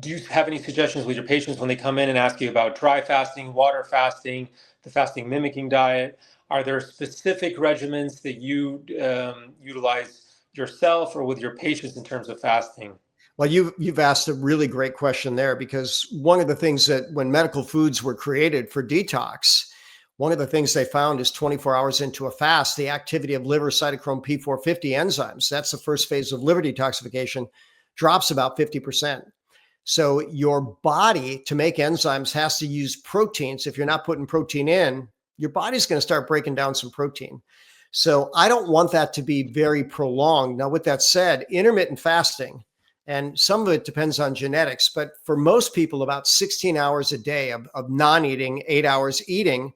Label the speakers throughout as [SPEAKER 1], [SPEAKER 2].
[SPEAKER 1] do you have any suggestions with your patients when they come in and ask you about dry fasting, water fasting, the fasting mimicking diet? Are there specific regimens that you utilize yourself or with your patients in terms of fasting?
[SPEAKER 2] Well, you've asked a really great question there, because one of the things that when medical foods were created for detox, one of the things they found is 24 hours into a fast, the activity of liver cytochrome P450 enzymes, that's the first phase of liver detoxification, drops about 50%. So your body, to make enzymes, has to use proteins. If you're not putting protein in, your body's going to start breaking down some protein. So I don't want that to be very prolonged. Now, with that said, intermittent fasting, and some of it depends on genetics, but for most people, about 16 hours a day of non-eating, 8 hours eating,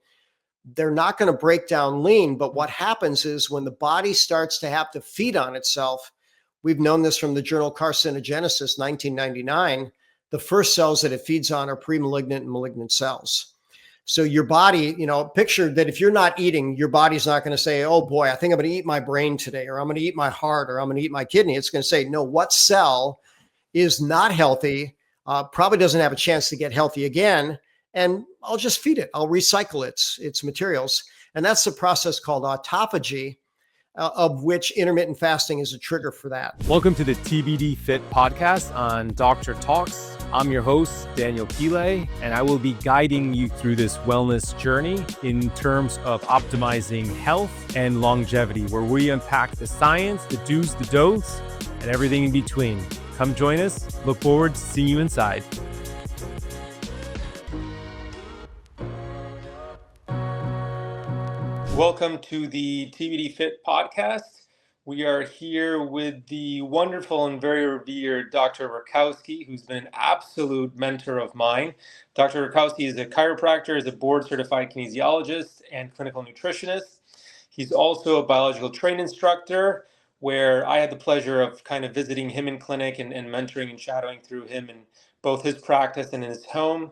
[SPEAKER 2] they're not going to break down lean. But what happens is when the body starts to have to feed on itself, we've known this from the journal Carcinogenesis, 1999, the first cells that it feeds on are pre-malignant and malignant cells. So your body, picture that if you're not eating, your body's not going to say, oh boy, I think I'm going to eat my brain today, or I'm going to eat my heart, or I'm going to eat my kidney. It's going to say, no, what cell is not healthy, probably doesn't have a chance to get healthy again, and I'll just feed it. I'll recycle its materials. And that's the process called autophagy, of which intermittent fasting is a trigger for that.
[SPEAKER 3] Welcome to the TBD Fit Podcast on Dr. Talks. I'm your host, Daniel Chille, and I will be guiding you through this wellness journey in terms of optimizing health and longevity, where we unpack the science, the do's, the don'ts, and everything in between. Come join us. Look forward to seeing you inside.
[SPEAKER 1] Welcome to the TBD Fit Podcast. We are here with the wonderful and very revered Dr. Rakowski, who's been an absolute mentor of mine. Dr. Rakowski is a chiropractor, is a board-certified kinesiologist and clinical nutritionist. He's also a biological train instructor, where I had the pleasure of kind of visiting him in clinic and mentoring and shadowing through him in both his practice and in his home.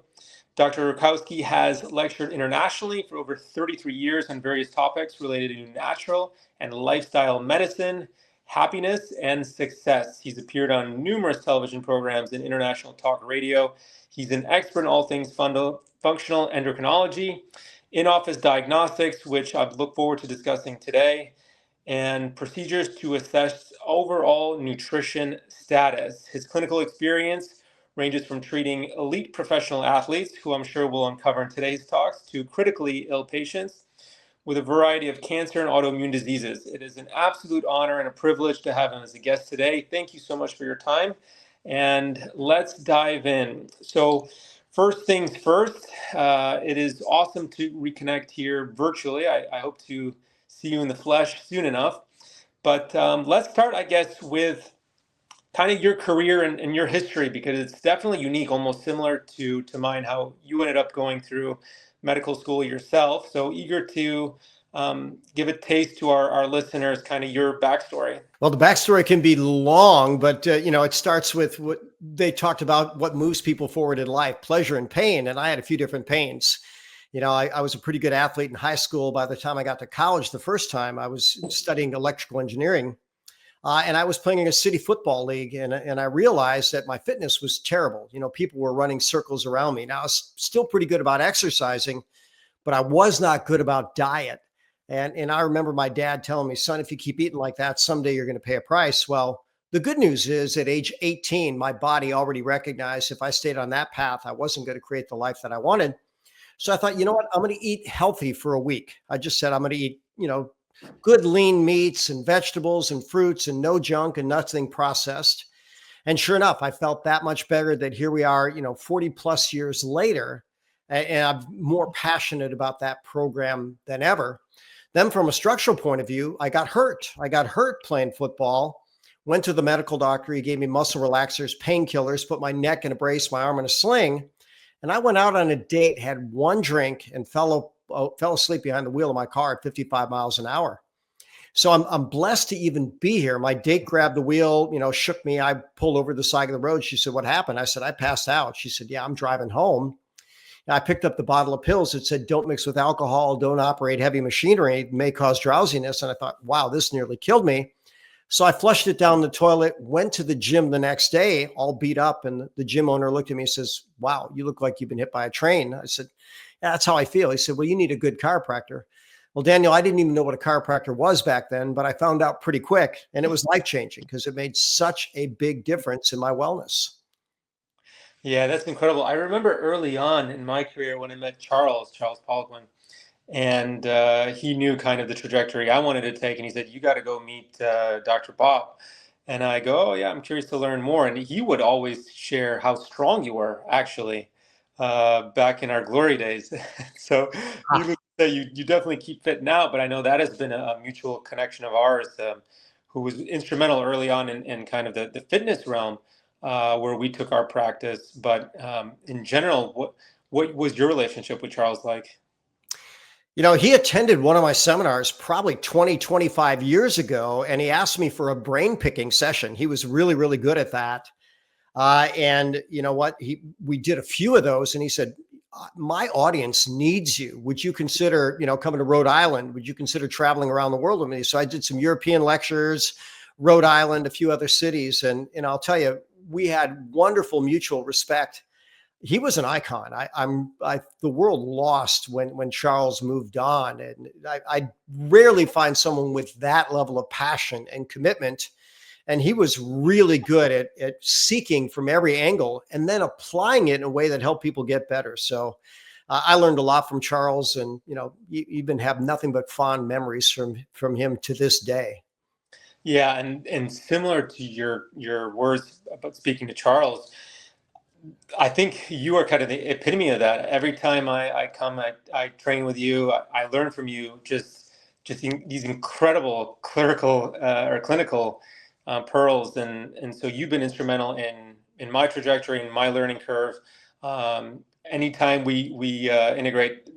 [SPEAKER 1] Dr. Rakowski has lectured internationally for over 33 years on various topics related to natural and lifestyle medicine, happiness, and success. He's appeared on numerous television programs and international talk radio. He's an expert in all things functional endocrinology, in-office diagnostics, which I look forward to discussing today, and procedures to assess overall nutrition status. His clinical experience ranges from treating elite professional athletes, who I'm sure we'll uncover in today's talks, to critically ill patients with a variety of cancer and autoimmune diseases. It is an absolute honor and a privilege to have him as a guest today. Thank you so much for your time, and let's dive in. So first things first, it is awesome to reconnect here virtually. I hope to see you in the flesh soon enough. But let's start, I guess, with kind of your career and your history, because it's definitely unique, almost similar to mine, how you ended up going through medical school yourself. So eager to give a taste to our listeners, kind of your backstory.
[SPEAKER 2] Well, the backstory can be long, but it starts with what they talked about, what moves people forward in life, pleasure and pain. And I had a few different pains. I was a pretty good athlete in high school. By the time I got to college, the first time I was studying electrical engineering. And I was playing in a city football league, and I realized that my fitness was terrible. People were running circles around me. Now, I was still pretty good about exercising, but I was not good about diet. And I remember my dad telling me, son, if you keep eating like that, someday you're going to pay a price. Well, the good news is at age 18, my body already recognized if I stayed on that path, I wasn't going to create the life that I wanted. So I thought, you know what, I'm going to eat healthy for a week. I just said, I'm going to eat, good lean meats and vegetables and fruits and no junk and nothing processed. And sure enough, I felt that much better that here we are, 40 plus years later, and I'm more passionate about that program than ever. Then from a structural point of view, I got hurt. I got hurt playing football, went to the medical doctor. He gave me muscle relaxers, painkillers, put my neck in a brace, my arm in a sling. And I went out on a date, had one drink, and fell asleep behind the wheel of my car at 55 miles an hour. So I'm blessed to even be here. My date grabbed the wheel, shook me. I pulled over the side of the road. She said, what happened? I said, I passed out. She said, yeah, I'm driving home. And I picked up the bottle of pills that said, don't mix with alcohol, don't operate heavy machinery, it may cause drowsiness. And I thought, wow, this nearly killed me. So I flushed it down the toilet, went to the gym the next day, all beat up. And the gym owner looked at me and says, "Wow, you look like you've been hit by a train." I said, "Yeah, that's how I feel." He said, "Well, you need a good chiropractor." Well, Daniel, I didn't even know what a chiropractor was back then, but I found out pretty quick, and it was life-changing because it made such a big difference in my wellness.
[SPEAKER 1] Yeah, that's incredible. I remember early on in my career when I met Charles Poliquin, and he knew kind of the trajectory I wanted to take, and he said, "You got to go meet Dr. Bob." And I go, "Oh yeah, I'm curious to learn more." And he would always share how strong you were, actually, back in our glory days. So needless to say, you definitely keep fit now, but I know that has been a mutual connection of ours, who was instrumental early on in kind of the fitness realm, where we took our practice. But in general, what was your relationship with Charles like?
[SPEAKER 2] He attended one of my seminars probably 20, 25 years ago, and he asked me for a brain picking session. He was really, really good at that. And you know what? We did a few of those, and he said, "My audience needs you. Would you consider, coming to Rhode Island? Would you consider traveling around the world with me?" So I did some European lectures, Rhode Island, a few other cities. And I'll tell you, we had wonderful mutual respect. He was an icon. The world lost when Charles moved on. And I rarely find someone with that level of passion and commitment. And he was really good at seeking from every angle and then applying it in a way that helped people get better. So I learned a lot from Charles, and you even have nothing but fond memories from him to this day.
[SPEAKER 1] Yeah, and similar to your words about speaking to Charles, I think you are kind of the epitome of that. Every time I come, I train with you, I learn from you these incredible clerical or clinical pearls, and so you've been instrumental in my trajectory and my learning curve. Anytime we integrate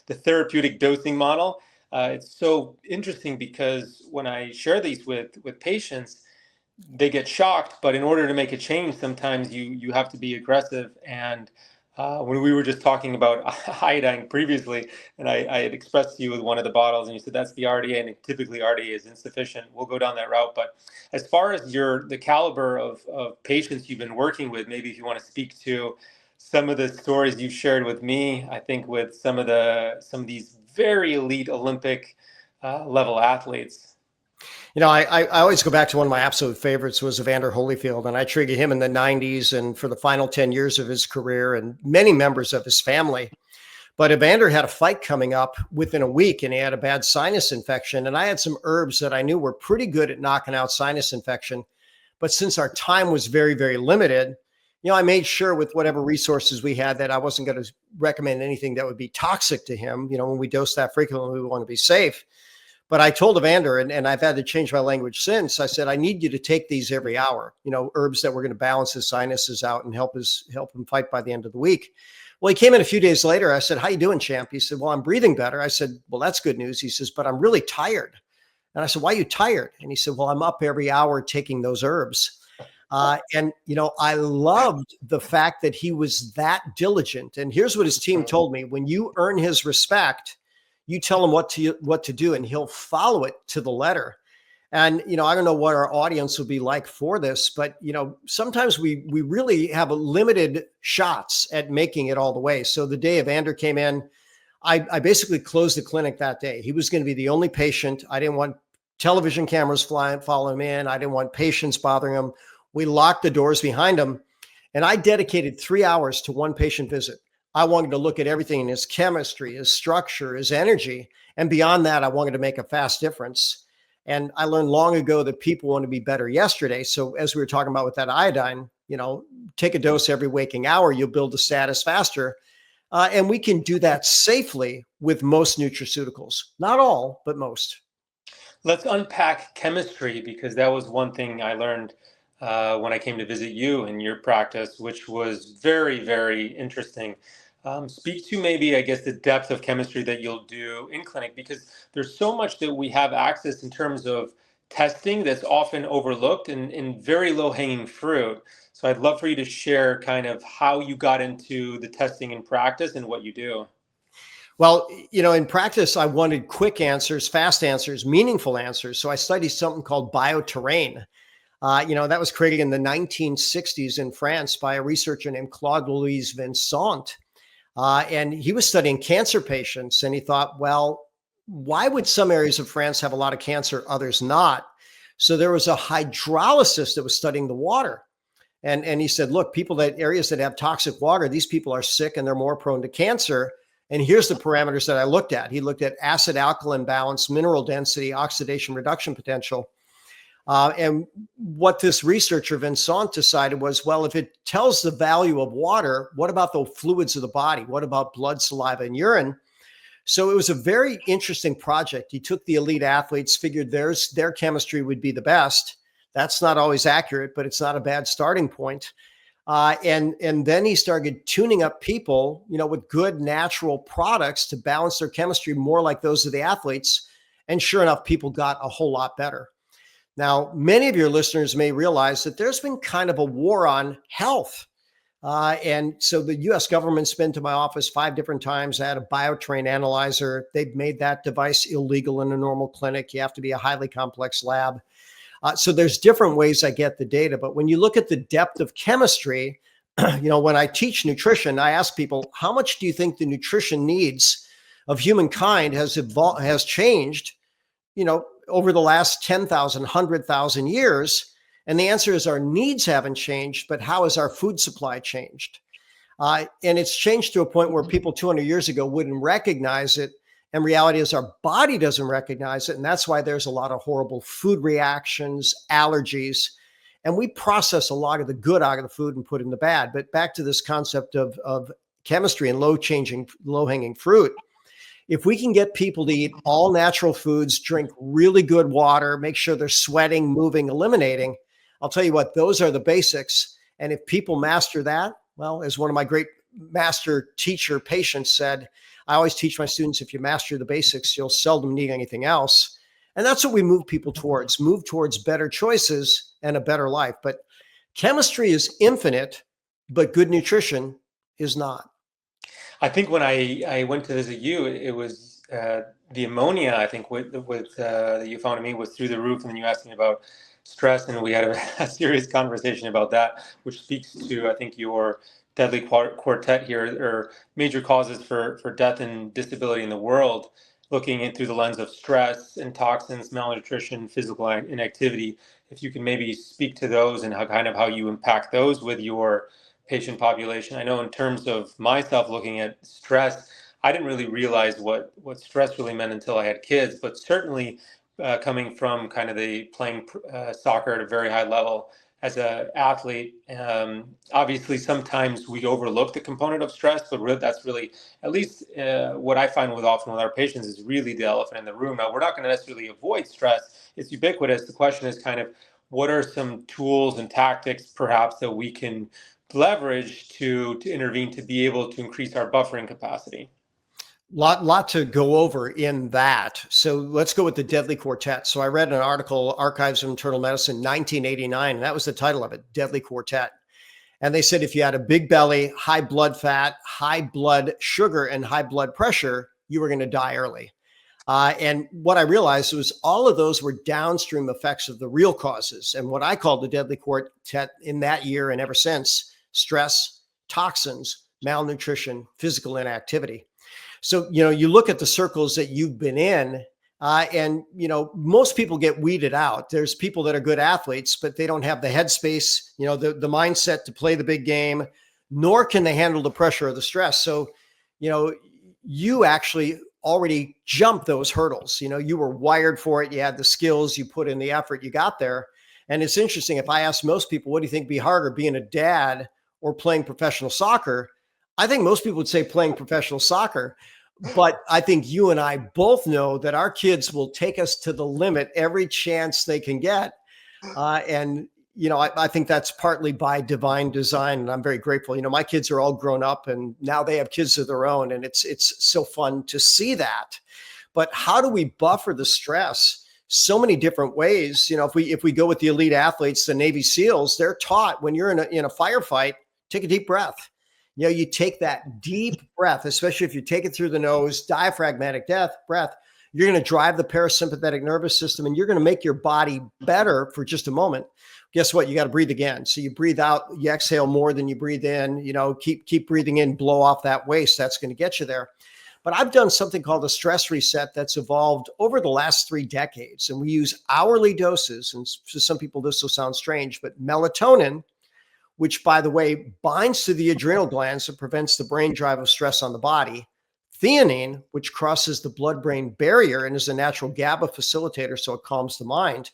[SPEAKER 1] the therapeutic dosing model, it's so interesting because when I share these with patients, they get shocked, but in order to make a change, sometimes you have to be aggressive. And when we were just talking about iodine previously, and I had expressed to you with one of the bottles, and you said that's the RDA, and typically RDA is insufficient. We'll go down that route. But as far as the caliber of patients you've been working with, maybe if you want to speak to some of the stories you've shared with me, I think with some of these very elite Olympic level athletes.
[SPEAKER 2] I always go back to one of my absolute favorites was Evander Holyfield, and I treated him in the 90s and for the final 10 years of his career, and many members of his family. But Evander had a fight coming up within a week, and he had a bad sinus infection. And I had some herbs that I knew were pretty good at knocking out sinus infection. But since our time was very, very limited, I made sure with whatever resources we had that I wasn't going to recommend anything that would be toxic to him. When we dose that frequently, we want to be safe. But I told Evander, and I've had to change my language since, I said, I need you to take these every hour, herbs that were going to balance his sinuses out and help him fight by the end of the week. Well, he came in a few days later. I said, "How you doing, champ?" He said, "Well, I'm breathing better." I said, "Well, that's good news." He says, "But I'm really tired." And I said, "Why are you tired?" And he said, "Well, I'm up every hour taking those herbs." And I loved the fact that he was that diligent. And here's what his team told me: when you earn his respect, you tell him what to do, and he'll follow it to the letter. And, I don't know what our audience will be like for this, but, sometimes we really have a limited shots at making it all the way. So the day Evander came in, I basically closed the clinic that day. He was going to be the only patient. I didn't want television cameras following him in. I didn't want patients bothering him. We locked the doors behind him, and I dedicated 3 hours to one patient visit. I wanted to look at everything in his chemistry, his structure, his energy. And beyond that, I wanted to make a fast difference. And I learned long ago that people want to be better yesterday. So as we were talking about with that iodine, take a dose every waking hour, you'll build the status faster. And we can do that safely with most nutraceuticals. Not all, but most.
[SPEAKER 1] Let's unpack chemistry, because that was one thing I learned when I came to visit you in your practice, which was very, very interesting. Speak to maybe, I guess, the depth of chemistry that you'll do in clinic, because there's so much that we have access in terms of testing that's often overlooked and very low hanging fruit. So I'd love for you to share kind of how you got into the testing in practice and what you do.
[SPEAKER 2] Well, in practice, I wanted quick answers, fast answers, meaningful answers. So I studied something called bioterrain. That was created in the 1960s in France by a researcher named Claude Louis Vincent. And he was studying cancer patients. And he thought, well, why would some areas of France have a lot of cancer, others not? So there was a hydrologist that was studying the water. And he said, look, areas that have toxic water, these people are sick and they're more prone to cancer. And here's the parameters that I looked at. He looked at acid alkaline balance, mineral density, oxidation reduction potential. And what this researcher, Vincent, decided was, well, if it tells the value of water, what about the fluids of the body? What about blood, saliva, and urine? So it was a very interesting project. He took the elite athletes, figured their chemistry would be the best. That's not always accurate, but it's not a bad starting point. And then he started tuning up people, with good natural products to balance their chemistry more like those of the athletes. And sure enough, people got a whole lot better. Now, many of your listeners may realize that there's been kind of a war on health. And so the US government's been to my office 5 different times. I had a bioterrain analyzer. They've made that device illegal in a normal clinic. You have to be a highly complex lab. So there's different ways I get the data. But when you look at the depth of chemistry, when I teach nutrition, I ask people, how much do you think the nutrition needs of humankind has changed, over the last 10,000, 100,000 years? And the answer is our needs haven't changed, but how has our food supply changed? And it's changed to a point where people 200 years ago wouldn't recognize it. And reality is our body doesn't recognize it. And that's why there's a lot of horrible food reactions, allergies, and we process a lot of the good out of the food and put in the bad. But back to this concept of chemistry and low-hanging fruit. If we can get people to eat all natural foods, drink really good water, make sure they're sweating, moving, eliminating, I'll tell you what, those are the basics. And if people master that, well, as one of my great master teacher patients said, I always teach my students, if you master the basics, you'll seldom need anything else. And that's what we move people towards, better choices and a better life. But chemistry is infinite, but good nutrition is not.
[SPEAKER 1] I think when I went to visit you, it was the ammonia, I think, that you found in me was through the roof. And then you asked me about stress, and we had a serious conversation about that, which speaks to, I think, your deadly quartet here, or major causes for death and disability in the world, looking in through the lens of stress and toxins, malnutrition, physical inactivity. If you can maybe speak to those and how you impact those with your patient population. I know in terms of myself looking at stress, I didn't really realize what stress really meant until I had kids, but certainly coming from kind of the playing soccer at a very high level, as an athlete, obviously sometimes we overlook the component of stress, but that's really, at least what I find often with our patients, is really the elephant in the room. Now, we're not going to necessarily avoid stress. It's ubiquitous. The question is kind of, what are some tools and tactics perhaps that we can leverage to intervene to be able to increase our buffering capacity?
[SPEAKER 2] Lot to go over in that. So let's go with the deadly quartet. So I read an article, Archives of Internal Medicine, 1989, and that was the title of it, Deadly Quartet. And they said if you had a big belly, high blood fat, high blood sugar, and high blood pressure, you were going to die early. And what I realized was all of those were downstream effects of the real causes. And what I call the deadly quartet in that year and ever since: stress, toxins, malnutrition, physical inactivity. So, you look at the circles that you've been in, and, most people get weeded out. There's people that are good athletes, but they don't have the headspace, the mindset to play the big game, nor can they handle the pressure of the stress. So, you actually already jumped those hurdles. You were wired for it. You had the skills, you put in the effort, you got there. And it's interesting. If I ask most people, what do you think would be harder, being a dad or playing professional soccer? I think most people would say playing professional soccer, but I think you and I both know that our kids will take us to the limit every chance they can get. And I think that's partly by divine design, and I'm very grateful. My kids are all grown up and now they have kids of their own, and it's so fun to see that. But how do we buffer the stress? So many different ways. If we go with the elite athletes, the Navy SEALs, they're taught when you're in a firefight, take a deep breath. You take that deep breath, especially if you take it through the nose, diaphragmatic breath, you're going to drive the parasympathetic nervous system and you're going to make your body better for just a moment. Guess what? You got to breathe again. So you breathe out, you exhale more than you breathe in, keep breathing in, blow off that waste. That's going to get you there. But I've done something called a stress reset that's evolved over the last 3 decades. And we use hourly doses. And to some people, this will sound strange, but melatonin, which, by the way, binds to the adrenal glands and prevents the brain drive of stress on the body. Theanine, which crosses the blood-brain barrier and is a natural GABA facilitator, so it calms the mind.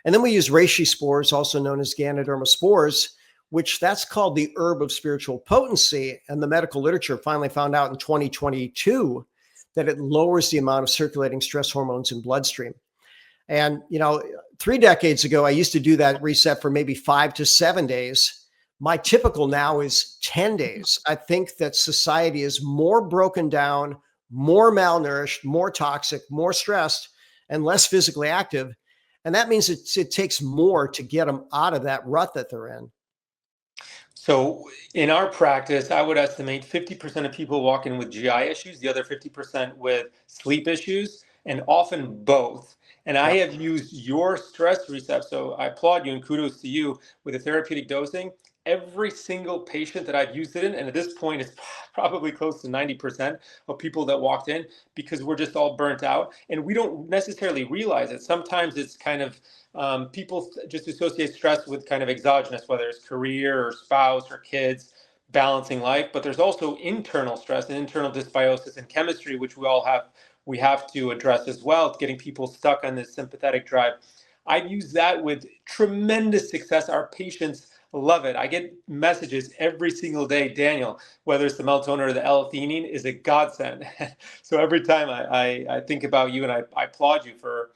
[SPEAKER 2] And then we use reishi spores, also known as Ganoderma spores, which that's called the herb of spiritual potency. And the medical literature finally found out in 2022 that it lowers the amount of circulating stress hormones in bloodstream. And, 3 decades ago, I used to do that reset for maybe 5 to 7 days. My typical now is 10 days. I think that society is more broken down, more malnourished, more toxic, more stressed, and less physically active. And that means it takes more to get them out of that rut that they're in.
[SPEAKER 1] So in our practice, I would estimate 50% of people walk in with GI issues, the other 50% with sleep issues, and often both. And I have used your stress reset. So I applaud you and kudos to you with the therapeutic dosing. Every single patient that I've used it in, and at this point it's probably close to 90% of people that walked in, because we're just all burnt out and we don't necessarily realize it. Sometimes it's kind of people just associate stress with kind of exogenous, whether it's career or spouse or kids, balancing life, but there's also internal stress and internal dysbiosis and chemistry, which we have to address as well. It's getting people stuck on this sympathetic drive. I've used that with tremendous success. Our patients love it. I get messages every single day, Daniel, whether it's the melatonin or the L-theanine is a godsend. So every time I think about you, and I applaud you for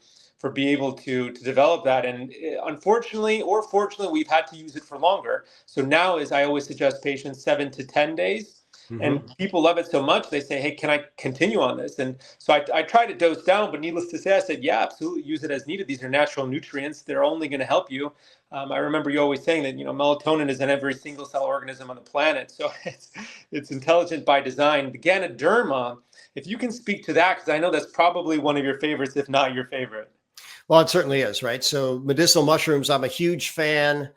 [SPEAKER 1] being able to develop that. And unfortunately or fortunately, we've had to use it for longer. So now, as I always suggest patients, 7 to 10 days. And people love it so much, they say, hey, can I continue on this? And so I try to dose down, but needless to say, I said, yeah, absolutely, use it as needed. These are natural nutrients. They're only going to help you. I remember you always saying that, melatonin is in every single cell organism on the planet. So it's intelligent by design. The Ganoderma, if you can speak to that, because I know that's probably one of your favorites, if not your favorite.
[SPEAKER 2] Well, it certainly is, right? So medicinal mushrooms, I'm a huge fan.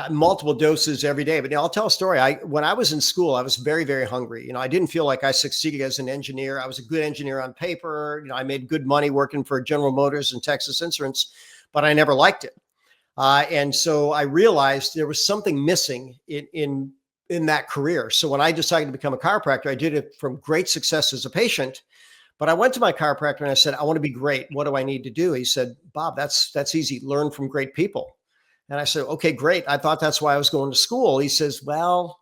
[SPEAKER 2] Multiple doses every day. But I'll tell a story. When I was in school, I was very, very hungry. I didn't feel like I succeeded as an engineer. I was a good engineer on paper. I made good money working for General Motors and Texas Insurance, but I never liked it. And so I realized there was something missing in that career. So when I decided to become a chiropractor, I did it from great success as a patient. But I went to my chiropractor and I said, I want to be great. What do I need to do? He said, Bob, that's easy. Learn from great people. And I said, okay, great. I thought that's why I was going to school. He says, well,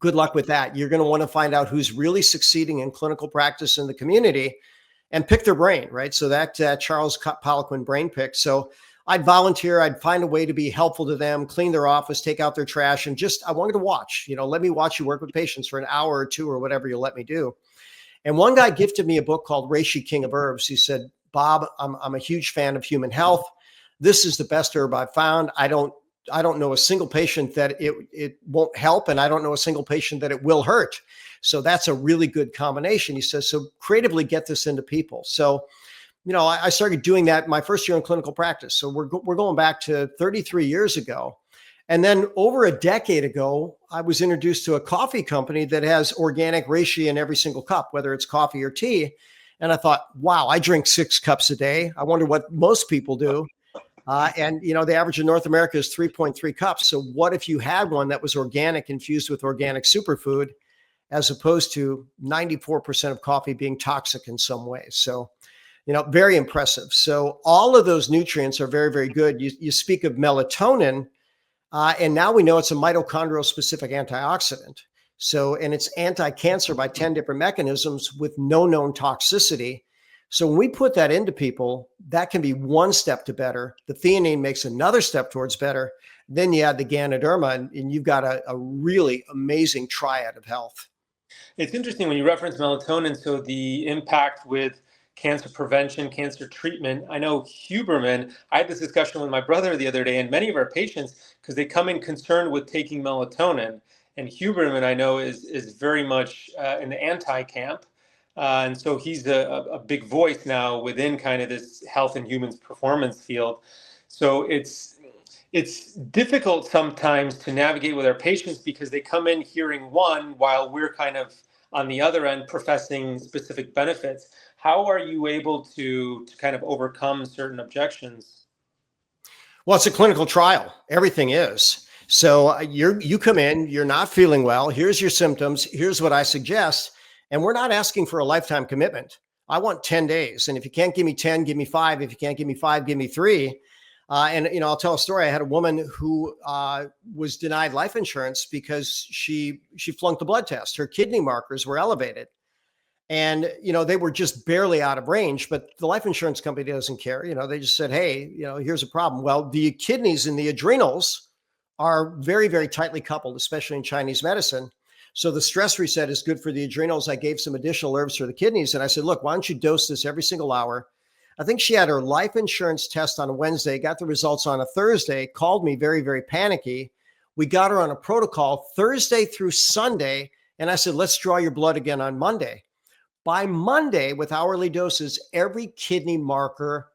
[SPEAKER 2] good luck with that. You're going to want to find out who's really succeeding in clinical practice in the community and pick their brain, right? So that Charles Poliquin brain pick. So I'd volunteer. I'd find a way to be helpful to them, clean their office, take out their trash, and I wanted to watch, let me watch you work with patients for an hour or two or whatever you'll let me do. And one guy gifted me a book called Reishi, King of Herbs. He said, Bob, I'm a huge fan of human health. This is the best herb I've found. I don't know a single patient that it won't help, and I don't know a single patient that it will hurt. So that's a really good combination. He says, so creatively get this into people. So, I started doing that my first year in clinical practice. So we're going back to 33 years ago. And then over a decade ago, I was introduced to a coffee company that has organic reishi in every single cup, whether it's coffee or tea. And I thought, wow, I drink 6 cups a day. I wonder what most people do. And the average in North America is 3.3 cups. So what if you had one that was organic, infused with organic superfood, as opposed to 94% of coffee being toxic in some way? So, very impressive. So all of those nutrients are very, very good. You speak of melatonin, and now we know it's a mitochondrial specific antioxidant. So, and it's anti-cancer by 10 different mechanisms with no known toxicity. So when we put that into people, that can be one step to better. The theanine makes another step towards better. Then you add the Ganoderma, and you've got a really amazing triad of health.
[SPEAKER 1] It's interesting when you reference melatonin. So the impact with cancer prevention, cancer treatment. I know Huberman, I had this discussion with my brother the other day, and many of our patients, because they come in concerned with taking melatonin. And Huberman, I know, is very much in the anti-camp. And so he's a big voice now within kind of this health and humans performance field. So it's difficult sometimes to navigate with our patients because they come in hearing one while we're kind of on the other end professing specific benefits. How are you able to kind of overcome certain objections?
[SPEAKER 2] Well, it's a clinical trial. Everything is. So you come in, you're not feeling well. Here's your symptoms. Here's what I suggest. And we're not asking for a lifetime commitment. I want 10 days. And if you can't give me 10, give me 5. If you can't give me 5, give me 3. And, I'll tell a story. I had a woman who was denied life insurance because she flunked the blood test. Her kidney markers were elevated. And, they were just barely out of range, but the life insurance company doesn't care. They just said, hey, here's a problem. Well, the kidneys and the adrenals are very, very tightly coupled, especially in Chinese medicine. So the stress reset is good for the adrenals. I gave some additional herbs for the kidneys. And I said, look, why don't you dose this every single hour? I think she had her life insurance test on a Wednesday, got the results on a Thursday, called me very, very panicky. We got her on a protocol Thursday through Sunday. And I said, let's draw your blood again on Monday. By Monday, with hourly doses, every kidney marker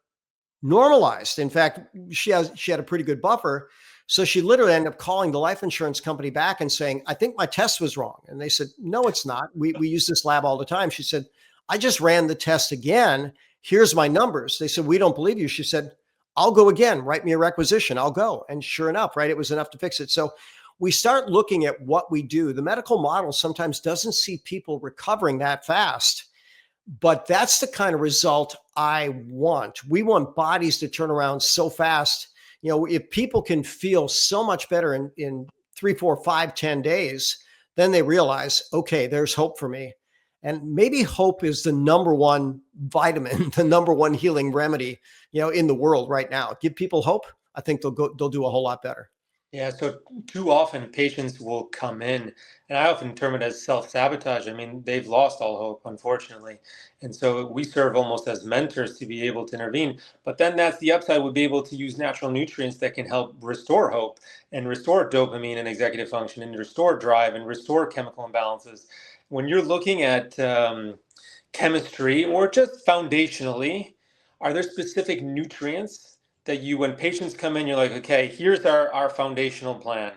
[SPEAKER 2] normalized. In fact, she had a pretty good buffer. So she literally ended up calling the life insurance company back and saying, I think my test was wrong. And they said, no, it's not. We use this lab all the time. She said, I just ran the test again. Here's my numbers. They said, we don't believe you. She said, I'll go again. Write me a requisition. I'll go. And sure enough, right, it was enough to fix it. So we start looking at what we do. The medical model sometimes doesn't see people recovering that fast, but that's the kind of result I want. We want bodies to turn around so fast. If people can feel so much better in 3, 4, 5, 10 days, then they realize, okay, there's hope for me. And maybe hope is the number one vitamin, the number one healing remedy, in the world right now. Give people hope. I think they'll do a whole lot better.
[SPEAKER 1] Yeah, so too often patients will come in, and I often term it as self-sabotage. I mean, they've lost all hope, unfortunately. And so we serve almost as mentors to be able to intervene. But then that's the upside. We'll be able to use natural nutrients that can help restore hope and restore dopamine and executive function and restore drive and restore chemical imbalances. When you're looking at chemistry or just foundationally, are there specific nutrients that when patients come in, you're like, okay, here's our foundational plan.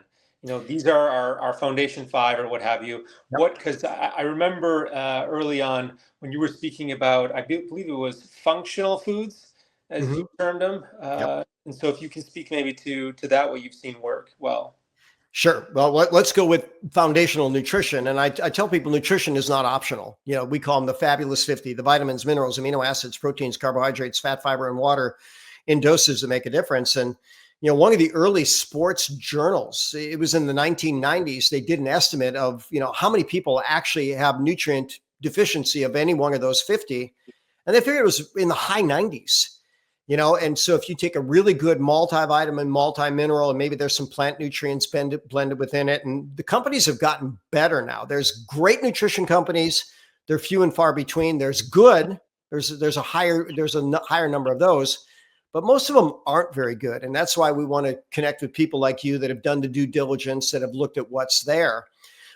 [SPEAKER 1] These are our foundation 5 or what have you. Yep. Because I remember early on when you were speaking about, I believe it was functional foods, as you termed them. Yep. And so if you can speak maybe to that, what you've seen work well.
[SPEAKER 2] Sure. Well, let's go with foundational nutrition. And I tell people nutrition is not optional. We call them the fabulous 50, the vitamins, minerals, amino acids, proteins, carbohydrates, fat, fiber, and water in doses that make a difference. And, one of the early sports journals, it was in the 1990s, they did an estimate of, how many people actually have nutrient deficiency of any one of those 50. And they figured it was in the high 90s. And so if you take a really good multivitamin, multi-mineral, and maybe there's some plant nutrients blended within it, and the companies have gotten better now. There's great nutrition companies. They're few and far between. There's good. There's a higher number of those, but most of them aren't very good. And that's why we want to connect with people like you that have done the due diligence, that have looked at what's there.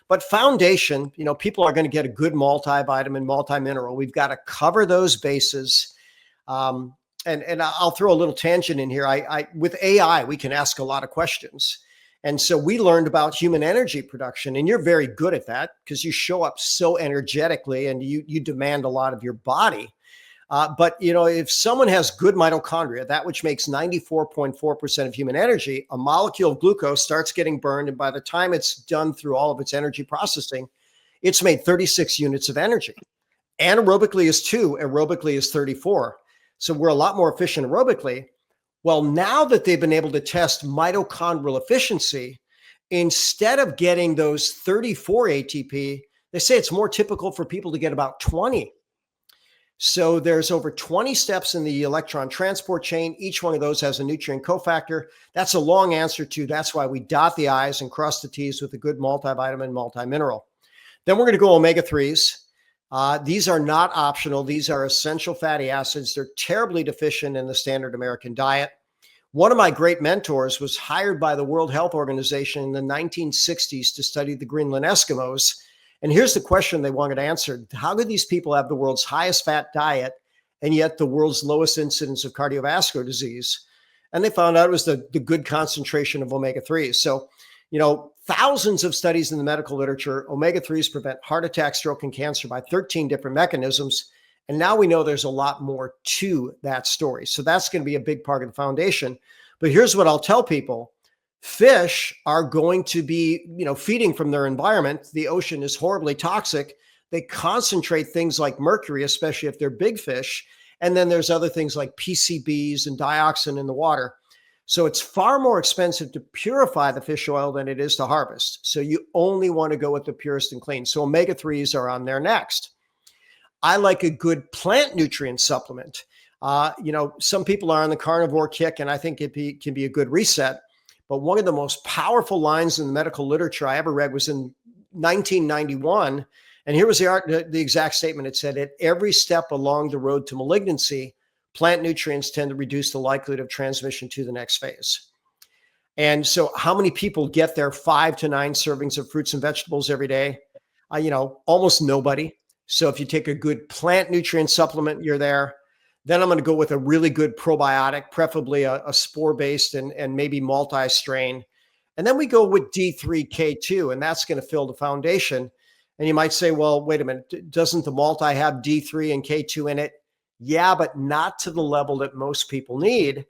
[SPEAKER 2] But foundation, people are going to get a good multivitamin, multi-mineral. We've got to cover those bases. And I'll throw a little tangent in here. I with AI, we can ask a lot of questions. And so we learned about human energy production, and you're very good at that because you show up so energetically and you demand a lot of your body. But if someone has good mitochondria, that which makes 94.4% of human energy, a molecule of glucose starts getting burned. And by the time it's done through all of its energy processing, it's made 36 units of energy. Anaerobically is 2, aerobically is 34. So we're a lot more efficient aerobically. Well, now that they've been able to test mitochondrial efficiency, instead of getting those 34 ATP, they say it's more typical for people to get about 20. So there's over 20 steps in the electron transport chain. Each one of those has a nutrient cofactor. That's a long answer to, that's why we dot the I's and cross the T's with a good multivitamin, multi-mineral. Then we're going to go omega-3s. These are not optional. These are essential fatty acids. They're terribly deficient in the standard American diet. One of my great mentors was hired by the World Health Organization in the 1960s to study the Greenland Eskimos. And here's the question they wanted answered. How could these people have the world's highest fat diet and yet the world's lowest incidence of cardiovascular disease? And they found out it was the good concentration of omega-3s. So, thousands of studies in the medical literature, omega-3s prevent heart attack, stroke, and cancer by 13 different mechanisms. And now we know there's a lot more to that story. So that's going to be a big part of the foundation. But here's what I'll tell people. Fish are going to be, feeding from their environment. The ocean is horribly toxic. They concentrate things like mercury, especially if they're big fish. And then there's other things like PCBs and dioxin in the water. So it's far more expensive to purify the fish oil than it is to harvest. So you only want to go with the purest and clean. So omega-3s are on there next. I like a good plant nutrient supplement. Some people are on the carnivore kick, and I think it can be a good reset. But one of the most powerful lines in the medical literature I ever read was in 1991. And here was the exact statement. It said, at every step along the road to malignancy, plant nutrients tend to reduce the likelihood of transmission to the next phase. And so how many people get their 5 to 9 servings of fruits and vegetables every day? Almost nobody. So if you take a good plant nutrient supplement, you're there. Then I'm going to go with a really good probiotic, preferably a spore-based and maybe multi-strain. And then we go with D3K2, and that's going to fill the foundation. And you might say, well, wait a minute, doesn't the multi have D3 and K2 in it? Yeah, but not to the level that most people need.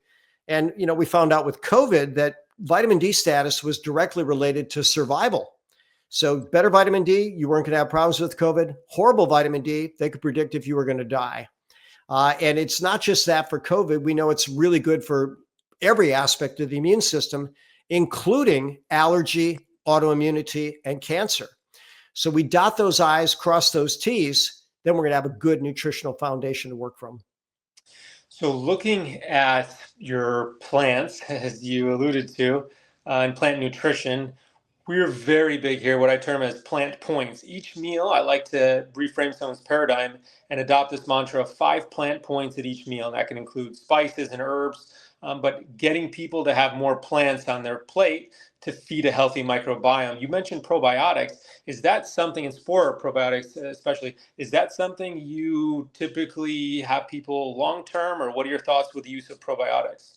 [SPEAKER 2] And, we found out with COVID that vitamin D status was directly related to survival. So better vitamin D, you weren't going to have problems with COVID. Horrible vitamin D, they could predict if you were going to die. And it's not just that for COVID. We know it's really good for every aspect of the immune system, including allergy, autoimmunity, and cancer. So we dot those I's, cross those T's, then we're going to have a good nutritional foundation to work from.
[SPEAKER 1] So looking at your plants, as you alluded to, and plant nutrition, we're very big here, what I term as plant points. Each meal, I like to reframe someone's paradigm and adopt this mantra of 5 plant points at each meal. That can include spices and herbs, but getting people to have more plants on their plate to feed a healthy microbiome. You mentioned probiotics. Is that something, in spore probiotics especially, is that something you typically have people long-term, or what are your thoughts with the use of probiotics?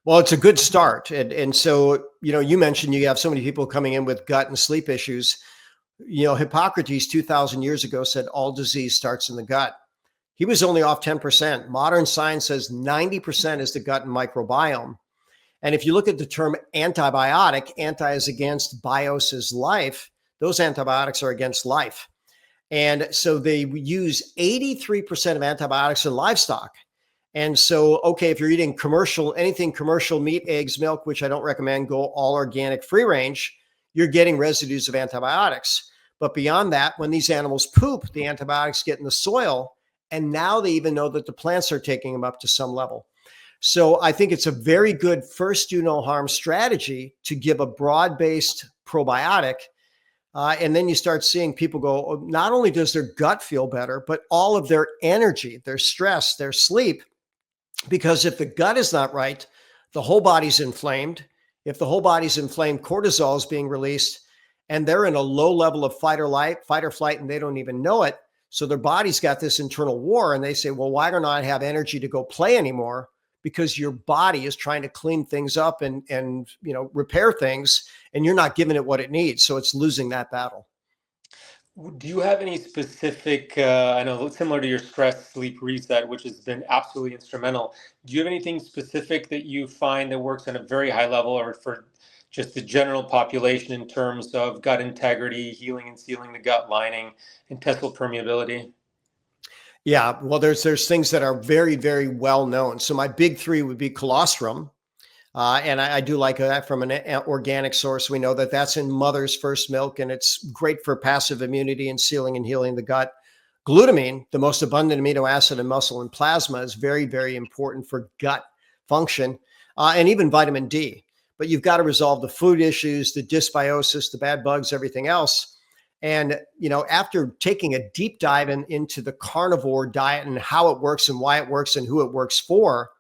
[SPEAKER 2] Well, it's a good start. And so, you mentioned you have so many people coming in with gut and sleep issues. Hippocrates 2,000 years ago said all disease starts in the gut. He was only off 10%. Modern science says 90% is the gut and microbiome. And if you look at the term antibiotic, anti is against, bios is life. Those antibiotics are against life. And so they use 83% of antibiotics in livestock. And so, okay, if you're eating anything commercial, meat, eggs, milk, which I don't recommend, go all organic, free range, you're getting residues of antibiotics. But beyond that, when these animals poop, the antibiotics get in the soil, and now they even know that the plants are taking them up to some level. So I think it's a very good first do no harm strategy to give a broad-based probiotic. And then you start seeing people go, not only does their gut feel better, but all of their energy, their stress, their sleep. Because if the gut is not right, the whole body's inflamed. If the whole body's inflamed, cortisol is being released, and they're in a low level of fight or flight, and they don't even know it. So their body's got this internal war, and they say, well, why don't I have energy to go play anymore? Because your body is trying to clean things up and repair things, and you're not giving it what it needs. So it's losing that battle.
[SPEAKER 1] Do you have any specific, I know similar to your stress sleep reset, which has been absolutely instrumental. Do you have anything specific that you find that works on a very high level, or for just the general population in terms of gut integrity, healing and sealing the gut lining, intestinal permeability?
[SPEAKER 2] Yeah, well, there's things that are very, very well known. So my big 3 would be colostrum. And I do like that from an organic source. We know that that's in mother's first milk, and it's great for passive immunity and sealing and healing the gut. Glutamine, the most abundant amino acid in muscle and plasma, is very, very important for gut function, and even vitamin D. But you've got to resolve the food issues, the dysbiosis, the bad bugs, everything else. And, after taking a deep dive into the carnivore diet and how it works and why it works and who it works for,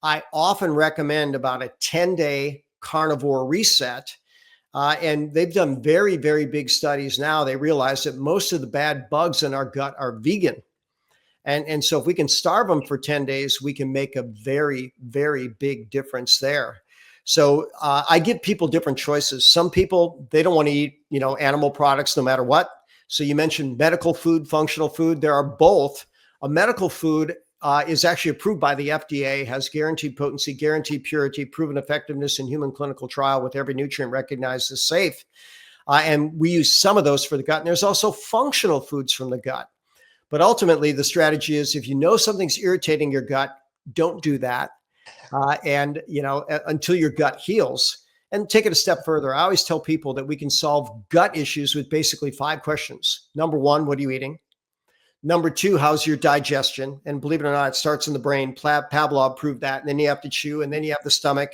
[SPEAKER 2] I often recommend about a 10-day carnivore reset. And they've done very, very big studies now. They realize that most of the bad bugs in our gut are vegan. And so if we can starve them for 10 days, we can make a very, very big difference there. So I give people different choices. Some people, they don't want to eat, animal products no matter what. So you mentioned medical food, functional food. There are both. A medical food is actually approved by the FDA, has guaranteed potency, guaranteed purity, proven effectiveness in human clinical trial with every nutrient recognized as safe. And we use some of those for the gut. And there's also functional foods from the gut. But ultimately, the strategy is if you know something's irritating your gut, don't do that. Until your gut heals. And take it a step further. I always tell people that we can solve gut issues with basically 5 questions. Number 1, what are you eating? Number 2, how's your digestion? And believe it or not, it starts in the brain. Pavlov proved that. And then you have to chew, and then you have the stomach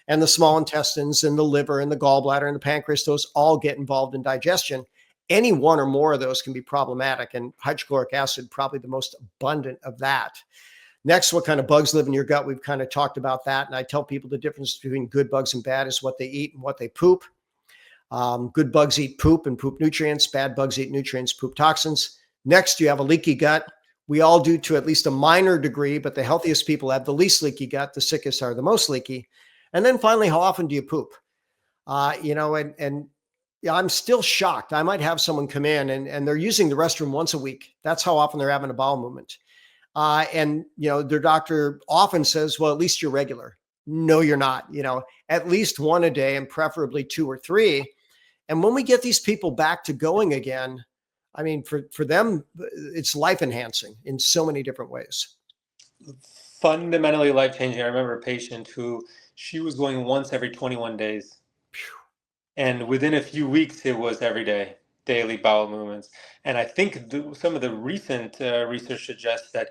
[SPEAKER 2] and the small intestines and the liver and the gallbladder and the pancreas. Those all get involved in digestion. Any one or more of those can be problematic, and hydrochloric acid, probably the most abundant of that. Next, what kind of bugs live in your gut? We've kind of talked about that. And I tell people the difference between good bugs and bad is what they eat and what they poop. Good bugs eat poop and poop nutrients. Bad bugs eat nutrients, poop toxins. Next, you have a leaky gut. We all do to at least a minor degree, but the healthiest people have the least leaky gut. The sickest are the most leaky. And then finally, how often do you poop? I'm still shocked. I might have someone come in and they're using the restroom once a week. That's how often they're having a bowel movement. Their doctor often says, well, at least you're regular. No, you're not, at least 1 a day and preferably 2 or 3. And when we get these people back to going again, I mean, for them, it's life enhancing in so many different ways.
[SPEAKER 1] Fundamentally life-changing. I remember a patient who she was going once every 21 days. And within a few weeks, it was every day, daily bowel movements. And I think some of the recent research suggests that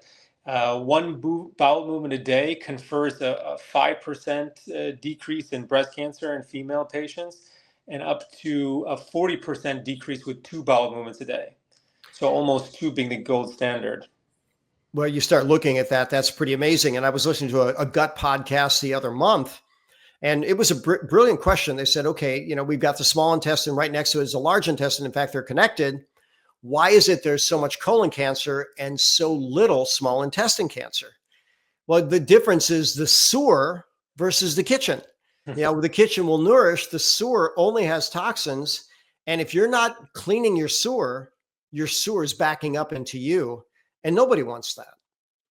[SPEAKER 1] one bowel movement a day confers a 5% decrease in breast cancer in female patients, and up to a 40% decrease with 2 bowel movements a day. So almost 2 being the gold standard.
[SPEAKER 2] Well, you start looking at that, that's pretty amazing. And I was listening to a gut podcast the other month, and it was a brilliant question. They said, okay, we've got the small intestine right next to it is the large intestine. In fact, they're connected. Why is it there's so much colon cancer and so little small intestine cancer? Well, the difference is the sewer versus the kitchen. The kitchen will nourish, the sewer only has toxins. And if you're not cleaning your sewer is backing up into you, and nobody wants that.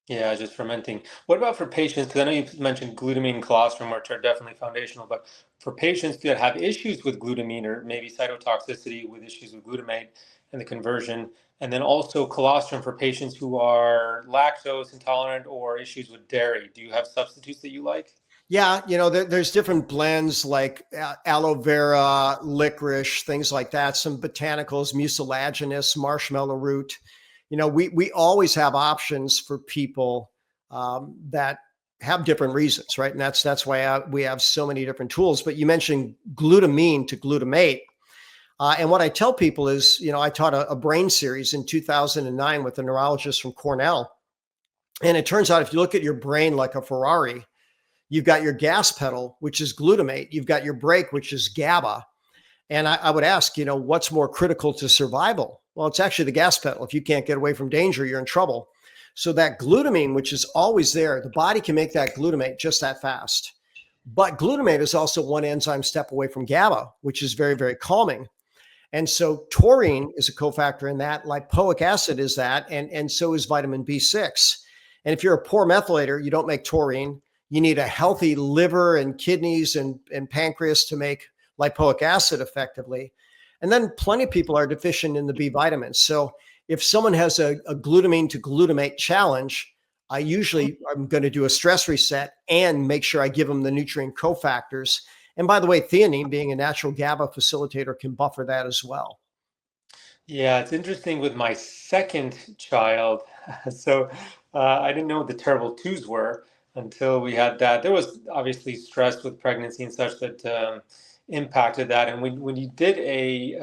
[SPEAKER 1] Yeah, just fermenting. What about for patients? Because I know you mentioned glutamine and colostrum, which are definitely foundational, but for patients that have issues with glutamine or maybe cytotoxicity with issues with glutamate and the conversion, and then also colostrum for patients who are lactose intolerant or issues with dairy, do you have substitutes that you like?
[SPEAKER 2] Yeah, there's different blends like aloe vera, licorice, things like that, some botanicals, mucilaginous, marshmallow root. We always have options for people that have different reasons, right? And that's why we have so many different tools. But you mentioned glutamine to glutamate. And what I tell people is, I taught a brain series in 2009 with a neurologist from Cornell. And it turns out if you look at your brain like a Ferrari, you've got your gas pedal, which is glutamate. You've got your brake, which is GABA. And I would ask, what's more critical to survival? Well, it's actually the gas pedal. If you can't get away from danger, you're in trouble. So that glutamine, which is always there, the body can make that glutamate just that fast. But glutamate is also one enzyme step away from GABA, which is very, very calming. And so taurine is a cofactor in that. Lipoic acid is that. And so is vitamin B6. And if you're a poor methylator, you don't make taurine. You need a healthy liver and kidneys and pancreas to make lipoic acid effectively. And then plenty of people are deficient in the B vitamins. So if someone has a glutamine to glutamate challenge, I usually am going to do a stress reset and make sure I give them the nutrient cofactors. And by the way, theanine, being a natural GABA facilitator, can buffer that as well.
[SPEAKER 1] Yeah, it's interesting with my second child. So I didn't know what the terrible twos were until we had that. There was obviously stress with pregnancy and such that impacted that. And when you did a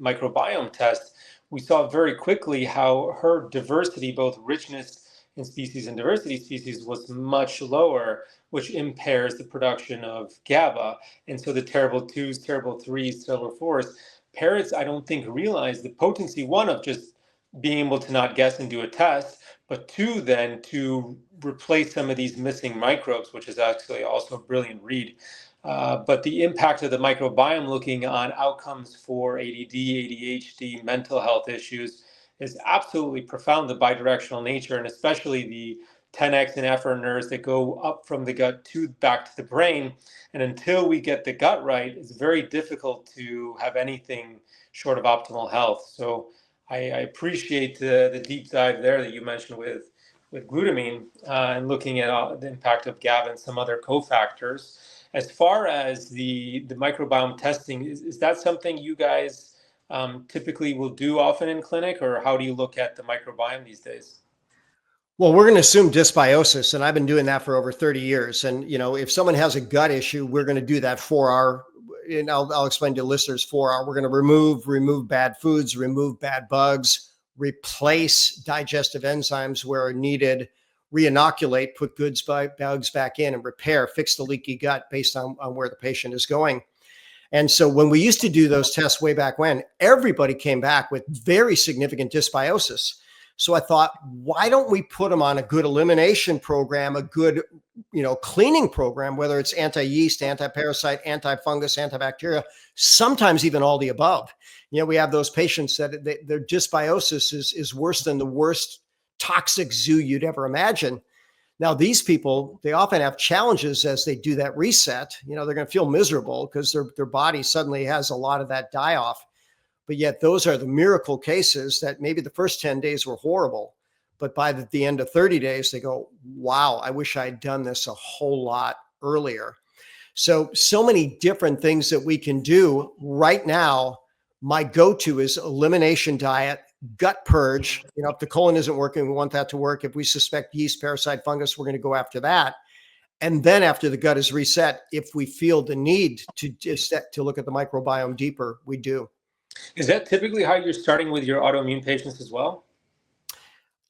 [SPEAKER 1] microbiome test, we saw very quickly how her diversity, both richness in species and diversity species was much lower, which impairs the production of GABA. And so the terrible twos, terrible threes, terrible fours, parrots, I don't think, realize the potency, one, of just being able to not guess and do a test, but two, then to replace some of these missing microbes, which is actually also a brilliant read. But the impact of the microbiome looking on outcomes for ADD, ADHD, mental health issues is absolutely profound, the bidirectional nature, and especially the 10x and efferent nerves that go up from the gut to back to the brain. And until we get the gut right, it's very difficult to have anything short of optimal health. So I appreciate the deep dive there that you mentioned with glutamine and looking at the impact of GABA and some other cofactors. As far as the microbiome testing, is that something you guys typically will do often in clinic, or how do you look at the microbiome these days?
[SPEAKER 2] Well, we're going to assume dysbiosis, and I've been doing that for over 30 years. And, if someone has a gut issue, we're going to do that 4-hour, and I'll explain to listeners 4-hour. We're going to remove bad foods, remove bad bugs, replace digestive enzymes where needed, re-inoculate, put good bugs back in, and repair, fix the leaky gut based on where the patient is going. And so when we used to do those tests way back when, everybody came back with very significant dysbiosis. So I thought, why don't we put them on a good elimination program, a good, cleaning program, whether it's anti-yeast, anti-parasite, anti-fungus, antibacterial, sometimes even all the above. We have those patients that their dysbiosis is worse than the worst toxic zoo you'd ever imagine. Now, these people, they often have challenges as they do that reset. They're going to feel miserable because their body suddenly has a lot of that die off. But yet those are the miracle cases that maybe the first 10 days were horrible, but by the end of 30 days, they go, wow, I wish I had done this a whole lot earlier. So many different things that we can do right now. My go-to is elimination diet, gut purge. If the colon isn't working, we want that to work. If we suspect yeast, parasite, fungus, we're going to go after that. And then after the gut is reset, if we feel the need to look at the microbiome deeper, we do.
[SPEAKER 1] Is that typically how you're starting with your autoimmune patients as well?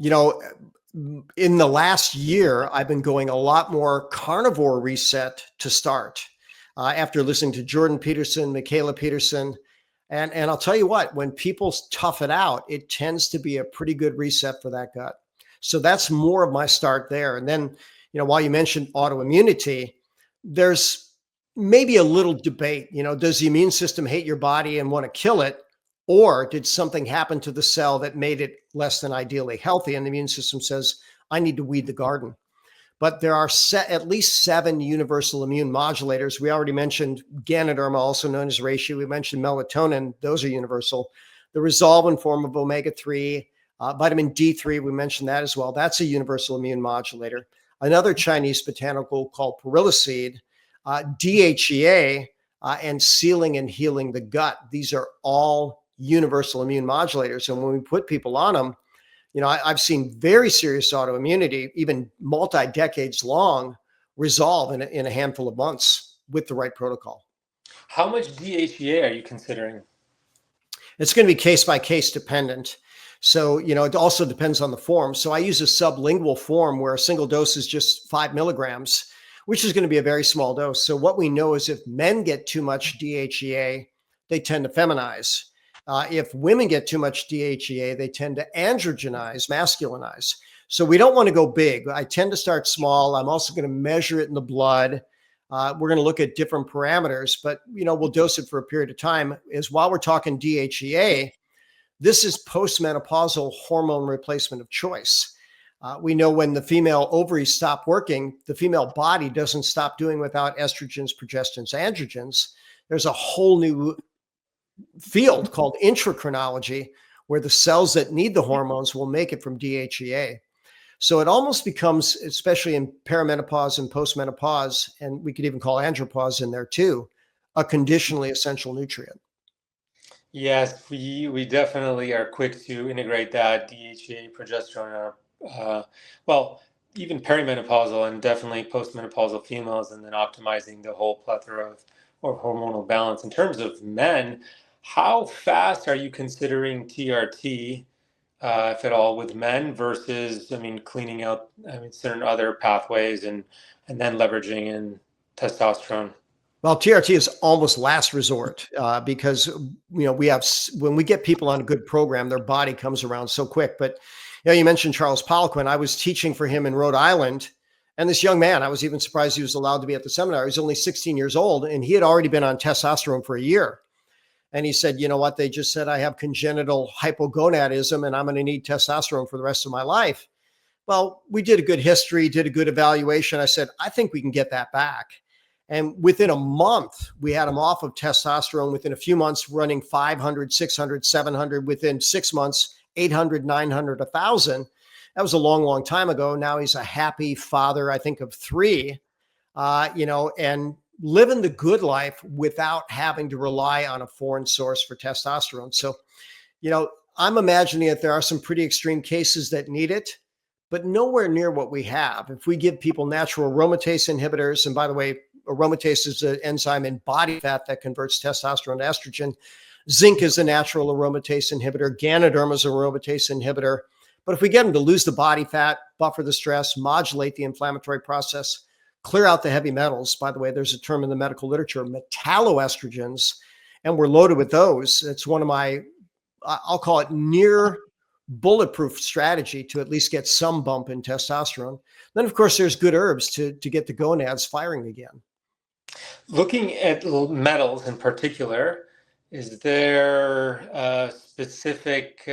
[SPEAKER 2] In the last year, I've been going a lot more carnivore reset to start after listening to Jordan Peterson, Michaela Peterson. And I'll tell you what, when people tough it out, it tends to be a pretty good reset for that gut. So that's more of my start there. And then, while you mentioned autoimmunity, there's maybe a little debate. Does the immune system hate your body and want to kill it? Or did something happen to the cell that made it less than ideally healthy? And the immune system says, I need to weed the garden. But there are at least 7 universal immune modulators. We already mentioned Ganoderma, also known as reishi. We mentioned melatonin. Those are universal. The resolvin form of omega-3, vitamin D3, we mentioned that as well. That's a universal immune modulator. Another Chinese botanical called periliseed, DHEA, and sealing and healing the gut. These are all universal immune modulators. And when we put people on them, I've seen very serious autoimmunity, even multi-decades long, resolve in a handful of months with the right protocol.
[SPEAKER 1] How much DHEA are you considering?
[SPEAKER 2] It's going to be case by case dependent. So, it also depends on the form. So I use a sublingual form where a single dose is just 5 milligrams, which is going to be a very small dose. So what we know is if men get too much DHEA, they tend to feminize. If women get too much DHEA, they tend to androgenize, masculinize. So we don't want to go big. I tend to start small. I'm also going to measure it in the blood. We're going to look at different parameters, but we'll dose it for a period of time. While we're talking DHEA, this is postmenopausal hormone replacement of choice. We know when the female ovaries stop working, the female body doesn't stop doing without estrogens, progestins, androgens. There's a whole new field called intracrinology where the cells that need the hormones will make it from DHEA. So it almost becomes, especially in perimenopause and postmenopause, and we could even call andropause in there too, a conditionally essential nutrient.
[SPEAKER 1] Yes, we definitely are quick to integrate that DHEA, progesterone, even perimenopausal and definitely postmenopausal females, and then optimizing the whole plethora of hormonal balance. In terms of men, how fast are you considering TRT if at all, with men versus, cleaning out, certain other pathways and then leveraging in testosterone?
[SPEAKER 2] Well, TRT is almost last resort because we have, when we get people on a good program, their body comes around so quick. But you mentioned Charles Poliquin. I was teaching for him in Rhode Island, and this young man, I was even surprised he was allowed to be at the seminar. He's only 16 years old, and he had already been on testosterone for a year. And he said, you know what? They just said I have congenital hypogonadism, and I'm going to need testosterone for the rest of my life. Well, we did a good history, did a good evaluation. I said, I think we can get that back. And within a month, we had him off of testosterone. Within a few months, running 500, 600, 700. Within 6 months, 800, 900, 1,000. That was a long, long time ago. Now he's a happy father, I think, of 3, and living the good life without having to rely on a foreign source for testosterone. So, I'm imagining that there are some pretty extreme cases that need it, but nowhere near what we have. If we give people natural aromatase inhibitors, and by the way, aromatase is an enzyme in body fat that converts testosterone to estrogen. Zinc is a natural aromatase inhibitor. Ganoderma is an aromatase inhibitor. But if we get them to lose the body fat, buffer the stress, modulate the inflammatory process, clear out the heavy metals. By the way, there's a term in the medical literature, metalloestrogens, and we're loaded with those. It's one of my, I'll call it near bulletproof strategy to at least get some bump in testosterone. Then, of course, there's good herbs to get the gonads firing again.
[SPEAKER 1] Looking at metals in particular, is there specific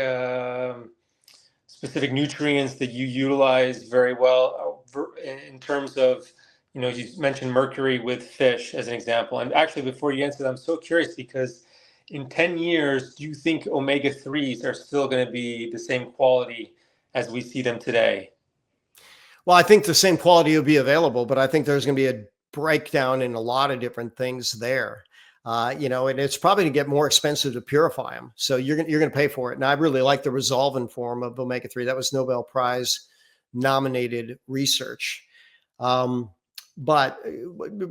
[SPEAKER 1] nutrients that you utilize very well in terms of, you mentioned mercury with fish as an example. And actually, before you answer that, I'm so curious because in 10 years, do you think omega-3s are still going to be the same quality as we see them today?
[SPEAKER 2] Well, I think the same quality will be available, but I think there's going to be a breakdown in a lot of different things there. And it's probably going to get more expensive to purify them. So you're going to pay for it. And I really like the resolvin form of omega-3. That was Nobel Prize nominated research. But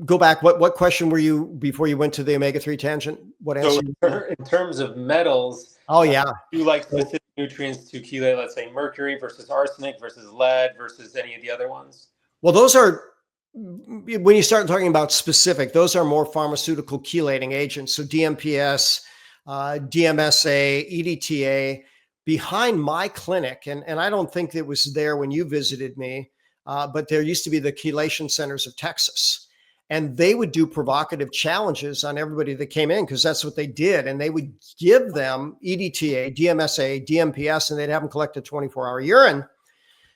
[SPEAKER 2] go back. What question were you before you went to the omega-3 tangent? What answer?
[SPEAKER 1] So in terms of metals,
[SPEAKER 2] oh yeah,
[SPEAKER 1] do you like specific nutrients to chelate? Let's say mercury versus arsenic versus lead versus any of the other ones.
[SPEAKER 2] Well, those are, when you start talking about specific, those are more pharmaceutical chelating agents. So DMPS, DMSA, EDTA. Behind my clinic, and I don't think it was there when you visited me, but there used to be the chelation centers of Texas, and they would do provocative challenges on everybody that came in because that's what they did. And they would give them EDTA, DMSA, DMPS, and they'd have them collect a 24-hour urine.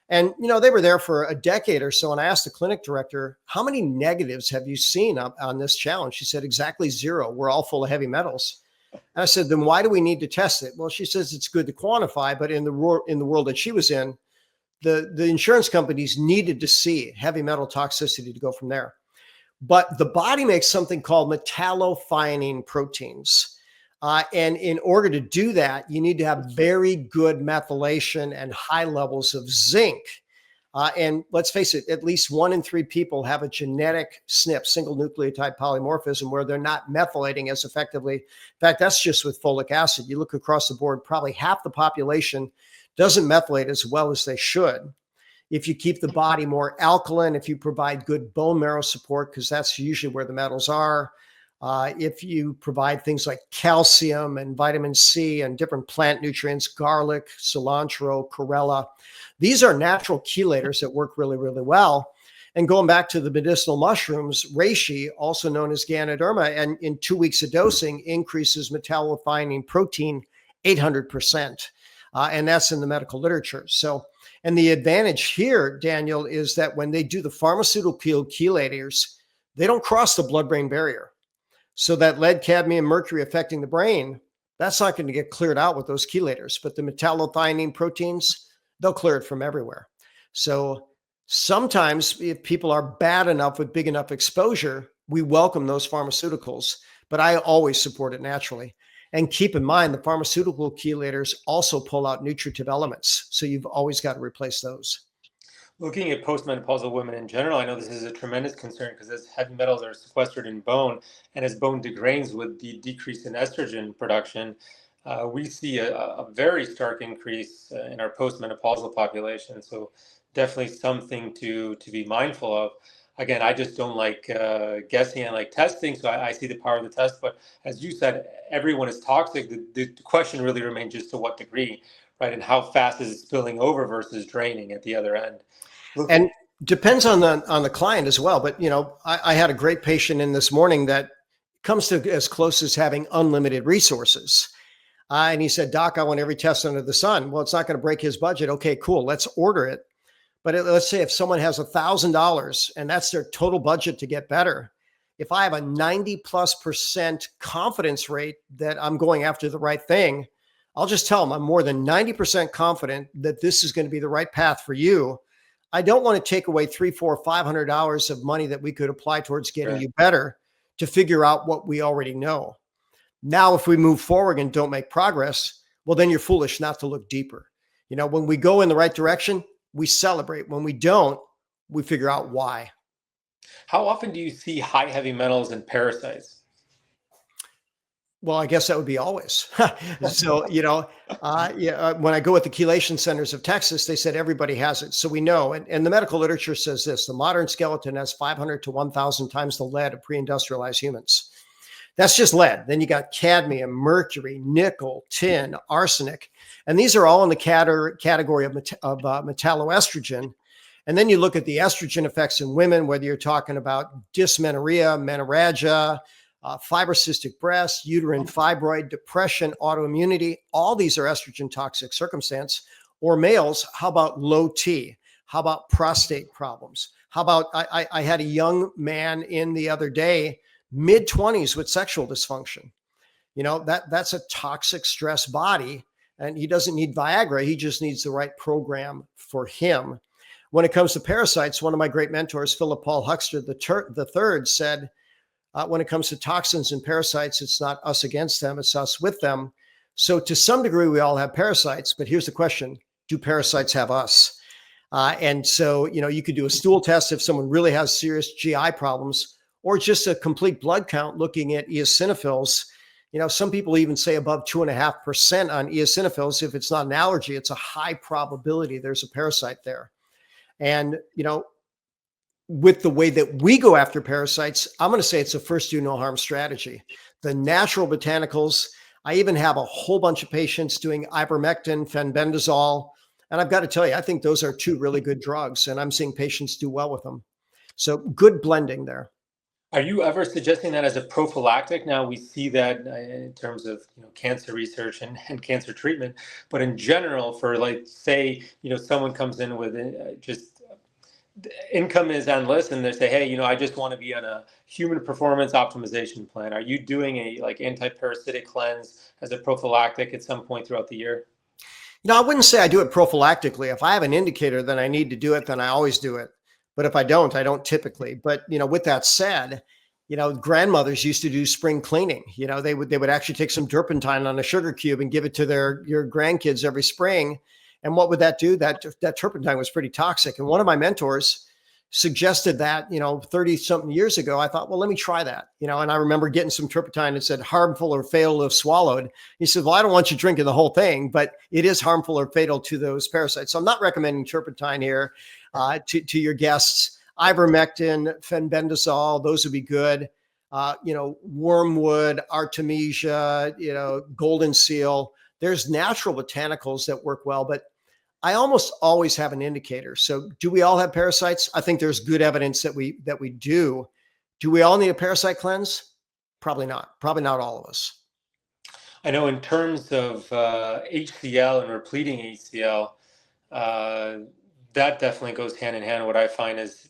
[SPEAKER 2] And, they were there for a decade or so. And I asked the clinic director, how many negatives have you seen on this challenge? She said, exactly 0. We're all full of heavy metals. And I said, then why do we need to test it? Well, she says it's good to quantify, but in the world that she was in, the insurance companies needed to see heavy metal toxicity to go from there. But the body makes something called metallothionein proteins. And in order to do that, you need to have very good methylation and high levels of zinc. And let's face it, at least 1 in 3 people have a genetic SNP, single nucleotide polymorphism, where they're not methylating as effectively. In fact, that's just with folic acid. You look across the board, probably half the population doesn't methylate as well as they should. If you keep the body more alkaline, if you provide good bone marrow support, because that's usually where the metals are, if you provide things like calcium and vitamin C and different plant nutrients, garlic, cilantro, chlorella, these are natural chelators that work really, really well. And going back to the medicinal mushrooms, reishi, also known as Ganoderma, and in 2 weeks of dosing increases metallothionein protein 800%. And that's in the medical literature. So, and the advantage here, Daniel, is that when they do the pharmaceutical chelators, they don't cross the blood-brain barrier. So that lead, cadmium, mercury affecting the brain, that's not going to get cleared out with those chelators. But the metallothionein proteins, they'll clear it from everywhere. So sometimes if people are bad enough with big enough exposure, we welcome those pharmaceuticals. But I always support it naturally. And keep in mind, the pharmaceutical chelators also pull out nutritive elements. So you've always got to replace those.
[SPEAKER 1] Looking at postmenopausal women in general, I know this is a tremendous concern because as heavy metals are sequestered in bone and as bone degrades with the decrease in estrogen production, we see a very stark increase in our postmenopausal population. So definitely something to be mindful of. Again, I just don't like guessing and like testing, so I see the power of the test. But as you said, everyone is toxic. The question really remains just to what degree, right? And how fast is it spilling over versus draining at the other end.
[SPEAKER 2] And depends on the client as well. But I had a great patient in this morning that comes to as close as having unlimited resources. And he said, Doc, I want every test under the sun. Well, it's not going to break his budget. Okay, cool. Let's order it. But let's say if someone has $1,000 and that's their total budget to get better, if I have a 90+% confidence rate that I'm going after the right thing, I'll just tell them I'm more than 90% confident that this is going to be the right path for you. I don't want to take away $300, $400, $500 of money that we could apply towards getting you better to figure out what we already know. Now, if we move forward and don't make progress, well, then you're foolish not to look deeper. When we go in the right direction, we celebrate. When we don't, we figure out why.
[SPEAKER 1] How often do you see high heavy metals and parasites?
[SPEAKER 2] Well, I guess that would be always. So, when I go with the chelation centers of Texas, they said everybody has it. So we know, and the medical literature says this, the modern skeleton has 500 to 1,000 times the lead of pre-industrialized humans. That's just lead. Then you got cadmium, mercury, nickel, tin, arsenic. And these are all in the category of metalloestrogen. And then you look at the estrogen effects in women, whether you're talking about dysmenorrhea, menorrhagia, fibrocystic breast, uterine fibroid, depression, autoimmunity. All these are estrogen toxic circumstance. Or males, how about low T? How about prostate problems? How about, I had a young man in the other day, mid-20s with sexual dysfunction. That's a toxic stress body, and he doesn't need Viagra. He just needs the right program for him. When it comes to parasites, one of my great mentors, Philip Paul Huxter the third, said, when it comes to toxins and parasites, it's not us against them, it's us with them. So to some degree, we all have parasites, but here's the question: do parasites have us? And so, you could do a stool test if someone really has serious GI problems, or just a complete blood count looking at eosinophils. Some people even say above 2.5% on eosinophils. If it's not an allergy, it's a high probability there's a parasite there. And, with the way that we go after parasites, I'm going to say it's a first do no harm strategy. The natural botanicals, I even have a whole bunch of patients doing ivermectin, fenbendazole. And I've got to tell you, I think those are two really good drugs, and I'm seeing patients do well with them. So good blending there.
[SPEAKER 1] Are you ever suggesting that as a prophylactic? Now we see that in terms of cancer research and cancer treatment, but in general, for like say someone comes in with just income is endless, and they say, hey, I just want to be on a human performance optimization plan. Are you doing a like anti-parasitic cleanse as a prophylactic at some point throughout the year?
[SPEAKER 2] I wouldn't say I do it prophylactically. If I have an indicator that I need to do it, then I always do it. But if I don't, I don't typically. But, with that said, grandmothers used to do spring cleaning. They would actually take some turpentine on a sugar cube and give it to your grandkids every spring. And what would that do? That turpentine was pretty toxic. And one of my mentors suggested that, 30 something years ago. I thought, well, let me try that. And I remember getting some turpentine that said harmful or fatal if swallowed. He said, well, I don't want you drinking the whole thing, but it is harmful or fatal to those parasites. So I'm not recommending turpentine here to your guests. Ivermectin, fenbendazole, those would be good. Wormwood, artemisia, golden seal. There's natural botanicals that work well, but I almost always have an indicator. So do we all have parasites? I think there's good evidence that we do. Do we all need a parasite cleanse? Probably not. Probably not all of us.
[SPEAKER 1] I know in terms of HCl and repleting HCl, that definitely goes hand in hand. What I find is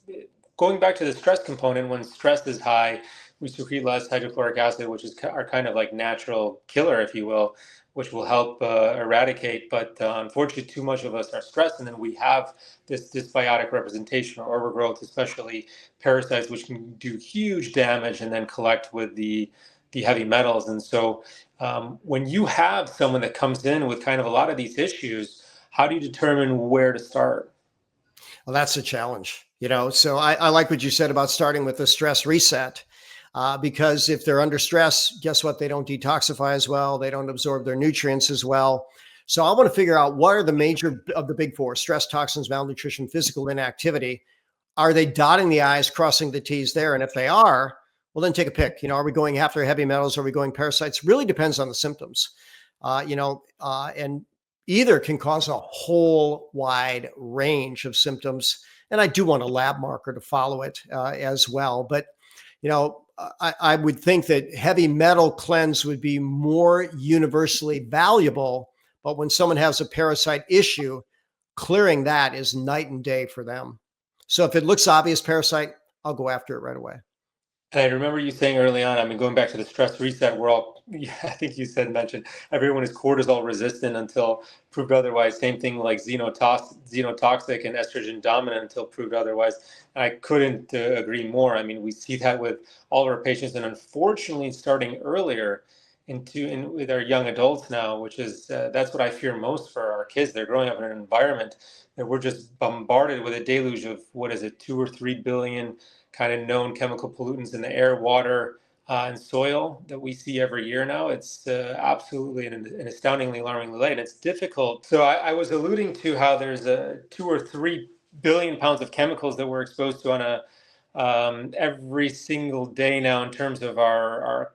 [SPEAKER 1] going back to the stress component, when stress is high, we secrete less hydrochloric acid, which is our kind of like natural killer, if you will, which will help eradicate. But unfortunately, too much of us are stressed, and then we have this dysbiotic representation or overgrowth, especially parasites, which can do huge damage and then collect with the heavy metals. And so when you have someone that comes in with kind of a lot of these issues, how do you determine where to start?
[SPEAKER 2] Well, that's a challenge, So I like what you said about starting with the stress reset. because if they're under stress, guess what? They don't detoxify as well. They don't absorb their nutrients as well. So I want to figure out what are the major of the big four: stress, toxins, malnutrition, physical inactivity. Are they dotting the I's, crossing the T's there? And if they are, well, then take a pick. Are we going after heavy metals? Are we going parasites? Really depends on the symptoms, and either can cause a whole wide range of symptoms. And I do want a lab marker to follow it as well. But, I would think that heavy metal cleanse would be more universally valuable. But when someone has a parasite issue, clearing that is night and day for them. So if it looks obvious parasite, I'll go after it right away.
[SPEAKER 1] And I remember you saying early on, going back to the stress reset, I think you mentioned everyone is cortisol resistant until proved otherwise. Same thing like xenotoxic and estrogen dominant until proved otherwise. And I couldn't agree more. We see that with all of our patients, and unfortunately starting earlier with our young adults now, which is, that's what I fear most for our kids. They're growing up in an environment that we're just bombarded with a deluge of, 2 or 3 billion kind of known chemical pollutants in the air, water, and soil that we see every year now. It's absolutely an astoundingly alarming light. It's difficult. So I was alluding to how there's 2 or 3 billion pounds of chemicals that we're exposed to on a every single day now in terms of our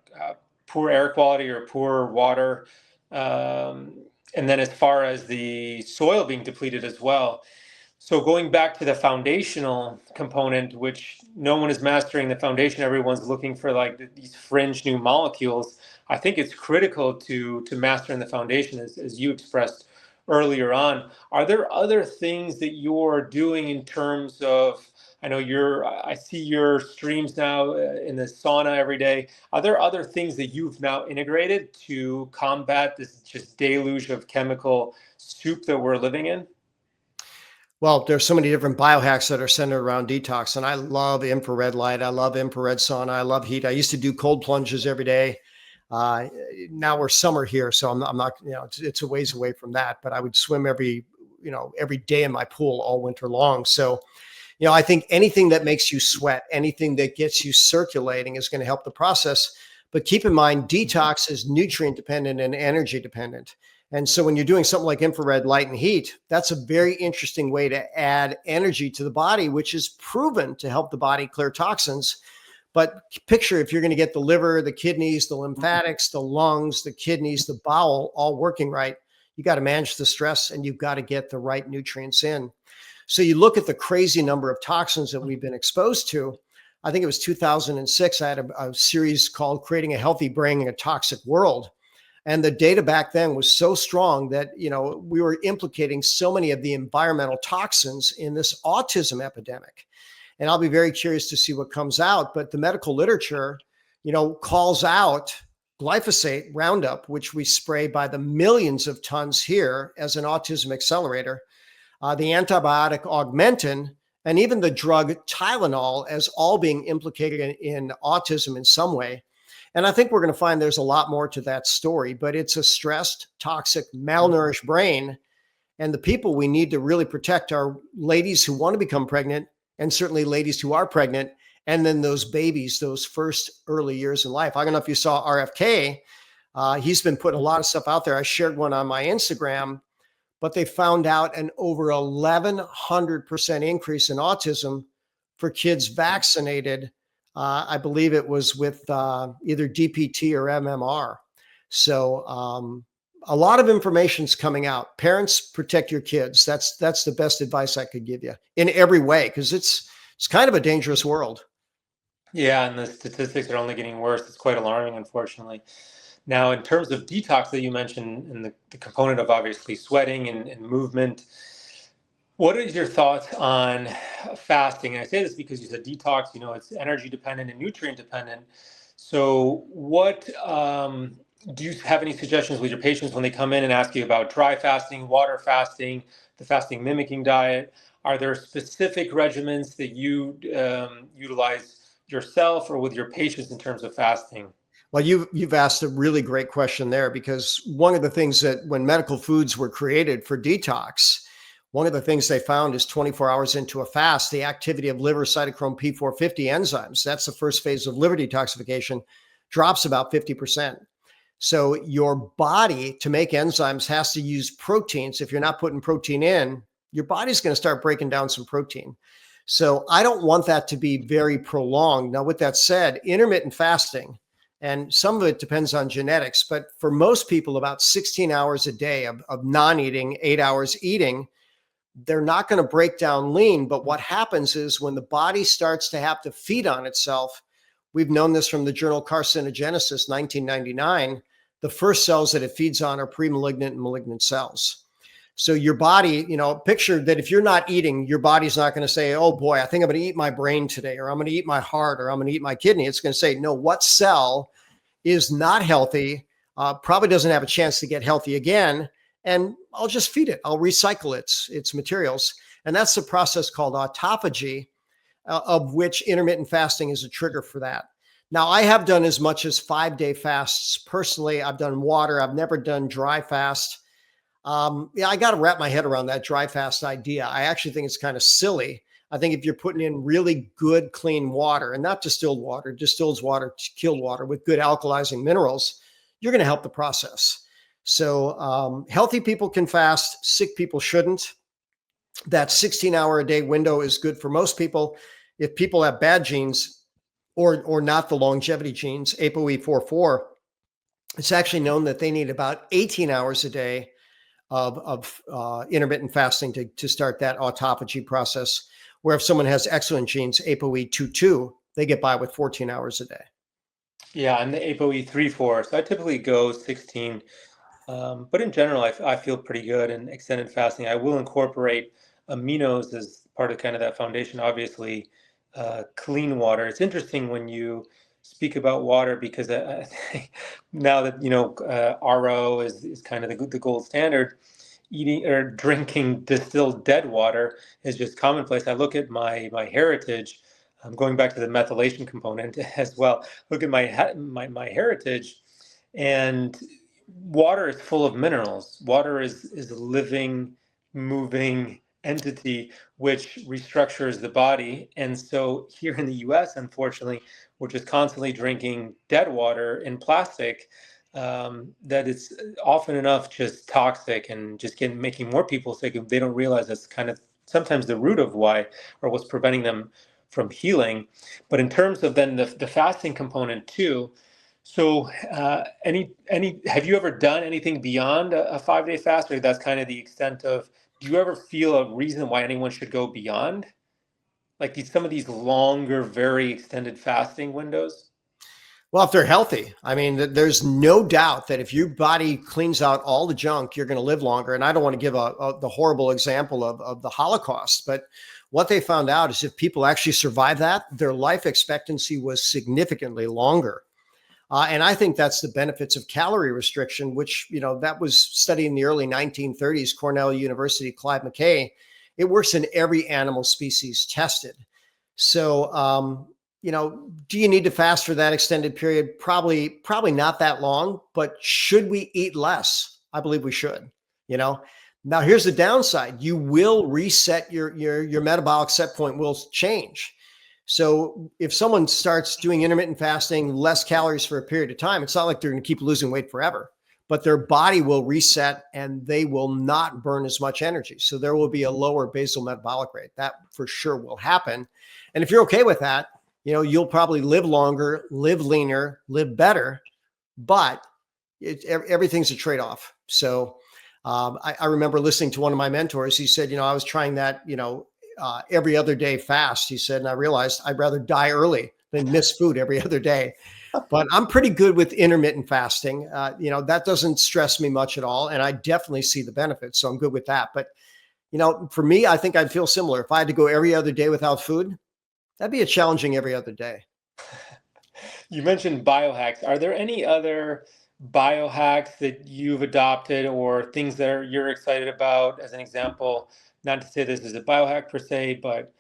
[SPEAKER 1] poor air quality or poor water. And then as far as the soil being depleted as well. So going back to the foundational component, which no one is mastering the foundation, everyone's looking for like these fringe new molecules. I think it's critical to mastering the foundation, as you expressed earlier on. Are there other things that you're doing in terms of, I see your streams now in the sauna every day. Are there other things that you've now integrated to combat this just deluge of chemical soup that we're living in?
[SPEAKER 2] Well, there's so many different biohacks that are centered around detox, and I love infrared light. I love infrared sauna. I love heat. I used to do cold plunges every day. Now we're summer here, so I'm not, it's a ways away from that, but I would swim every day in my pool all winter long. So, I think anything that makes you sweat, anything that gets you circulating is going to help the process. But keep in mind, detox is nutrient dependent and energy dependent. And so when you're doing something like infrared light and heat, that's a very interesting way to add energy to the body, which is proven to help the body clear toxins. But picture if you're going to get the liver, the kidneys, the lymphatics, the lungs, the kidneys, the bowel all working right, you got to manage the stress and you've got to get the right nutrients in. So you look at the crazy number of toxins that we've been exposed to. I think it was 2006. I had a series called Creating a Healthy Brain in a Toxic World. And the data back then was so strong that, we were implicating so many of the environmental toxins in this autism epidemic. And I'll be very curious to see what comes out. But the medical literature, calls out glyphosate, Roundup, which we spray by the millions of tons here as an autism accelerator, the antibiotic Augmentin, and even the drug Tylenol as all being implicated in autism in some way. And I think we're going to find there's a lot more to that story, but it's a stressed, toxic, malnourished brain. And the people we need to really protect are ladies who want to become pregnant, and certainly ladies who are pregnant, and then those babies, those first early years in life. I don't know if you saw RFK. He's been putting a lot of stuff out there. I shared one on my Instagram, but they found out an over 1,100% increase in autism for kids vaccinated. I believe it was with either DPT or MMR. So a lot of information's coming out. Parents, protect your kids. That's the best advice I could give you in every way, because it's kind of a dangerous world.
[SPEAKER 1] Yeah, and the statistics are only getting worse. It's quite alarming, unfortunately. Now, in terms of detox that you mentioned, and the component of obviously sweating and movement, what is your thoughts on fasting? And I say this because you said detox, it's energy dependent and nutrient dependent. So what do you have any suggestions with your patients when they come in and ask you about dry fasting, water fasting, the fasting mimicking diet? Are there specific regimens that you utilize yourself or with your patients in terms of fasting?
[SPEAKER 2] Well, you've asked a really great question there, because one of the things that when medical foods were created for detox One of the things they found is 24 hours into a fast, the activity of liver cytochrome P450 enzymes, that's the first phase of liver detoxification, drops about 50%. So your body, to make enzymes, has to use proteins. If you're not putting protein in, your body's going to start breaking down some protein. So I don't want that to be very prolonged. Now, with that said, intermittent fasting, and some of it depends on genetics, but for most people, about 16 hours a day of non-eating, 8 hours eating, they're not going to break down lean. But what happens is when the body starts to have to feed on itself, we've known this from the journal Carcinogenesis, 1999, the first cells that it feeds on are pre-malignant and malignant cells. So your body, picture that if you're not eating, your body's not going to say, oh boy, I think I'm going to eat my brain today, or I'm going to eat my heart, or I'm going to eat my kidney. It's going to say, no, what cell is not healthy, probably doesn't have a chance to get healthy again, and I'll just feed it. I'll recycle its materials. And that's the process called autophagy, of which intermittent fasting is a trigger for that. Now, I have done as much as 5-day fasts. Personally, I've done water. I've never done dry fast. I got to wrap my head around that dry fast idea. I actually think it's kind of silly. I think if you're putting in really good, clean water, and not distilled water, distilled water, chilled water with good alkalizing minerals, you're going to help the process. So healthy people can fast, sick people shouldn't. That 16-hour-a-day window is good for most people. If people have bad genes or not the longevity genes, ApoE44, it's actually known that they need about 18 hours a day of intermittent fasting to start that autophagy process. Where if someone has excellent genes, ApoE22, they get by with 14 hours a day.
[SPEAKER 1] Yeah, I'm the ApoE34, so I typically go 16. But in general, I feel pretty good in extended fasting. I will incorporate aminos as part of kind of that foundation, obviously, clean water. It's interesting when you speak about water because I think now that, RO is kind of the gold standard, eating or drinking distilled dead water is just commonplace. I look at my heritage. I'm going back to the methylation component as well. Look at my heritage, and water is full of minerals. Water is a living, moving entity which restructures the body. And so here in the US, unfortunately, we're just constantly drinking dead water in plastic, that it's often enough just toxic and just making more people sick. They don't realize that's kind of sometimes the root of why, or what's preventing them from healing. But in terms of then the fasting component too, so have you ever done anything beyond a 5-day fast, or that's kind of the extent of, do you ever feel a reason why anyone should go beyond like some of these longer, very extended fasting windows?
[SPEAKER 2] Well, if they're healthy, I mean, there's no doubt that if your body cleans out all the junk, you're going to live longer. And I don't want to give the horrible example of the Holocaust, but what they found out is if people actually survive that, their life expectancy was significantly longer. And I think that's the benefits of calorie restriction, which, that was studied in the early 1930s, Cornell University, Clive McKay. It works in every animal species tested. So, do you need to fast for that extended period? Probably not that long, but should we eat less? I believe we should, Now here's the downside. You will reset your metabolic set point will change. So if someone starts doing intermittent fasting, less calories for a period of time, it's not like they're going to keep losing weight forever, but their body will reset and they will not burn as much energy. So there will be a lower basal metabolic rate. That for sure will happen. And if you're okay with that, you'll probably live longer, live leaner, live better, but everything's a trade-off. So I remember listening to one of my mentors. He said, I was trying that, every other day fast. He said, and I realized I'd rather die early than miss food every other day. But I'm pretty good with intermittent fasting. That doesn't stress me much at all. And I definitely see the benefits. So I'm good with that. But, for me, I think I'd feel similar. If I had to go every other day without food, that'd be a challenging every other day.
[SPEAKER 1] You mentioned biohacks. Are there any other biohacks that you've adopted or things that you're excited about? As an example, not to say this is a biohack per se, but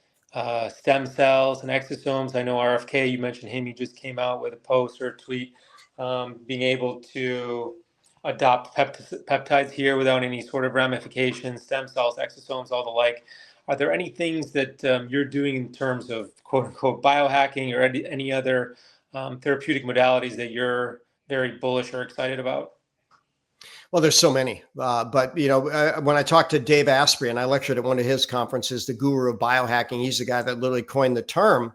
[SPEAKER 1] stem cells and exosomes. I know RFK, you mentioned him. He just came out with a post or a tweet, being able to adopt peptides here without any sort of ramifications, stem cells, exosomes, all the like. Are there any things that you're doing in terms of quote unquote biohacking or any other therapeutic modalities that you're very bullish or excited about?
[SPEAKER 2] Well, there's so many, but when I talked to Dave Asprey and I lectured at one of his conferences, the guru of biohacking, he's the guy that literally coined the term.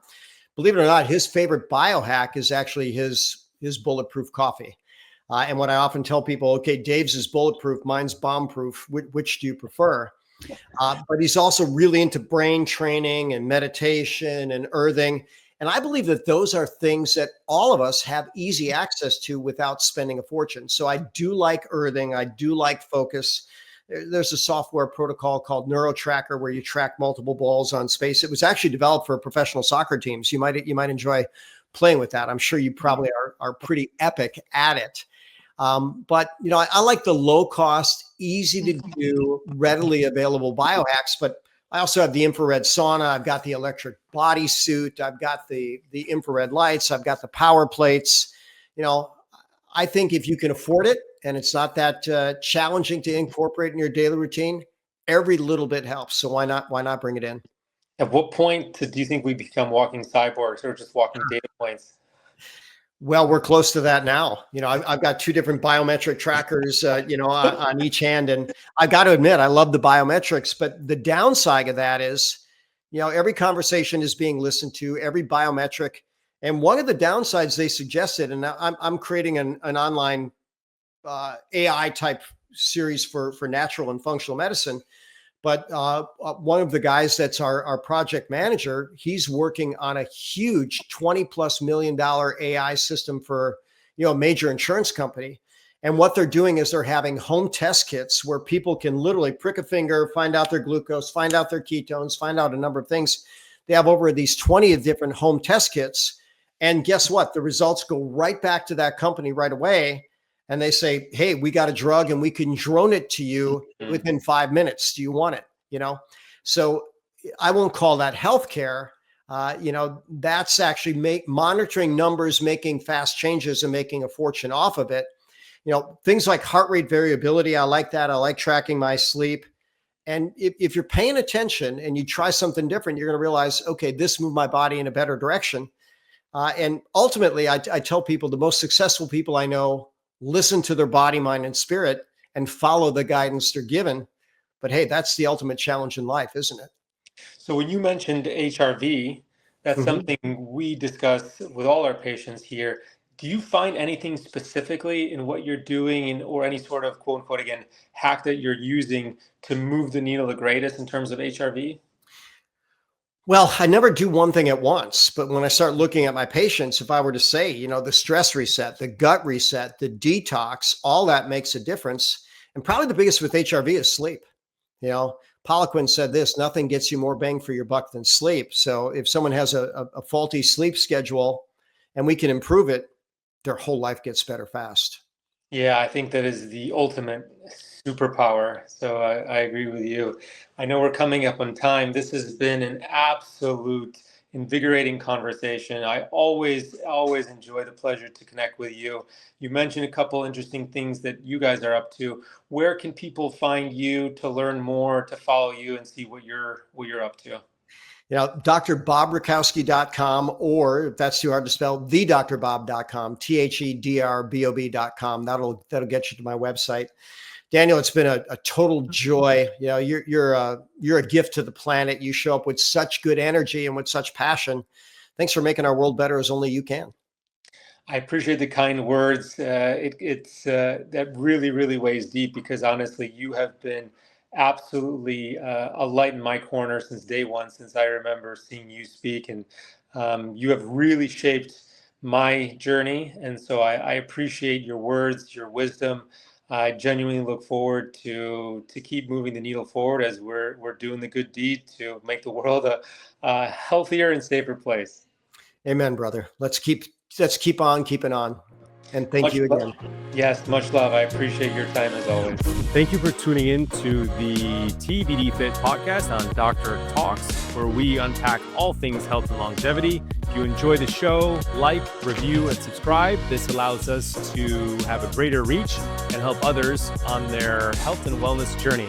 [SPEAKER 2] Believe it or not, his favorite biohack is actually his bulletproof coffee. And what I often tell people, okay, Dave's is bulletproof, mine's bomb-proof. Which do you prefer? But he's also really into brain training and meditation and earthing. And I believe that those are things that all of us have easy access to without spending a fortune. So I do like earthing. I do like focus. There's a software protocol called NeuroTracker where you track multiple balls on space. It was actually developed for professional soccer teams. You might enjoy playing with that. I'm sure you probably are pretty epic at it. But I like the low cost, easy to do, readily available biohacks. But I also have the infrared sauna. I've got the electric bodysuit. I've got the infrared lights. I've got the power plates. I think if you can afford it and it's not that challenging to incorporate in your daily routine, every little bit helps. So why not bring it in?
[SPEAKER 1] At what point do you think we become walking cyborgs or just walking data points?
[SPEAKER 2] Well, we're close to that now. I've got two different biometric trackers, on each hand. And I got to admit, I love the biometrics, but the downside of that is, every conversation is being listened to, every biometric. And one of the downsides they suggested, and I'm creating an online AI type series for natural and functional medicine. But one of the guys that's our project manager, he's working on a huge $20+ million AI system for a major insurance company. And what they're doing is they're having home test kits where people can literally prick a finger, find out their glucose, find out their ketones, find out a number of things. They have over these 20 different home test kits. And guess what? The results go right back to that company right away. And they say, hey, we got a drug and we can drone it to you within 5 minutes. Do you want it? So I won't call that healthcare. That's actually monitoring numbers, making fast changes and making a fortune off of it. Things like heart rate variability. I like that. I like tracking my sleep. And if you're paying attention and you try something different, you're going to realize, okay, this moved my body in a better direction. And ultimately, I tell people the most successful people I know listen to their body, mind, and spirit and follow the guidance they're given. But hey, that's the ultimate challenge in life, isn't it?
[SPEAKER 1] So when you mentioned HRV, that's something we discuss with all our patients here. Do you find anything specifically in what you're doing or any sort of quote unquote, again, hack that you're using to move the needle the greatest in terms of HRV?
[SPEAKER 2] Well, I never do one thing at once, but when I start looking at my patients, if I were to say, the stress reset, the gut reset, the detox, all that makes a difference. And probably the biggest with HRV is sleep. Poliquin said this: nothing gets you more bang for your buck than sleep. So if someone has a faulty sleep schedule and we can improve it, their whole life gets better fast.
[SPEAKER 1] Yeah, I think that is the ultimate superpower. So I agree with you. I know we're coming up on time. This has been an absolute invigorating conversation. I always enjoy the pleasure to connect with you. You mentioned a couple interesting things that you guys are up to. Where can people find you to learn more, to follow you and see what you're up to?
[SPEAKER 2] DrBobRakowski.com, or if that's too hard to spell, thedrbob.com, THEDRBOB.com. That'll get you to my website. Daniel, it's been a total joy. You're a gift to the planet. You show up with such good energy and with such passion. Thanks for making our world better as only you can.
[SPEAKER 1] I appreciate the kind words. It's that really, really weighs deep, because honestly, you have been absolutely a light in my corner since day one, since I remember seeing you speak, and you have really shaped my journey. And so I appreciate your words, your wisdom. I genuinely look forward to keep moving the needle forward as we're doing the good deed to make the world a healthier and safer place.
[SPEAKER 2] Amen, brother. Let's keep on keeping on. And thank you again.
[SPEAKER 1] Yes, much love. I appreciate your time as always.
[SPEAKER 3] Thank you for tuning in to the TBD Fit Podcast on Dr. Talks, where we unpack all things health and longevity. If you enjoy the show, like, review, and subscribe. This allows us to have a greater reach and help others on their health and wellness journey.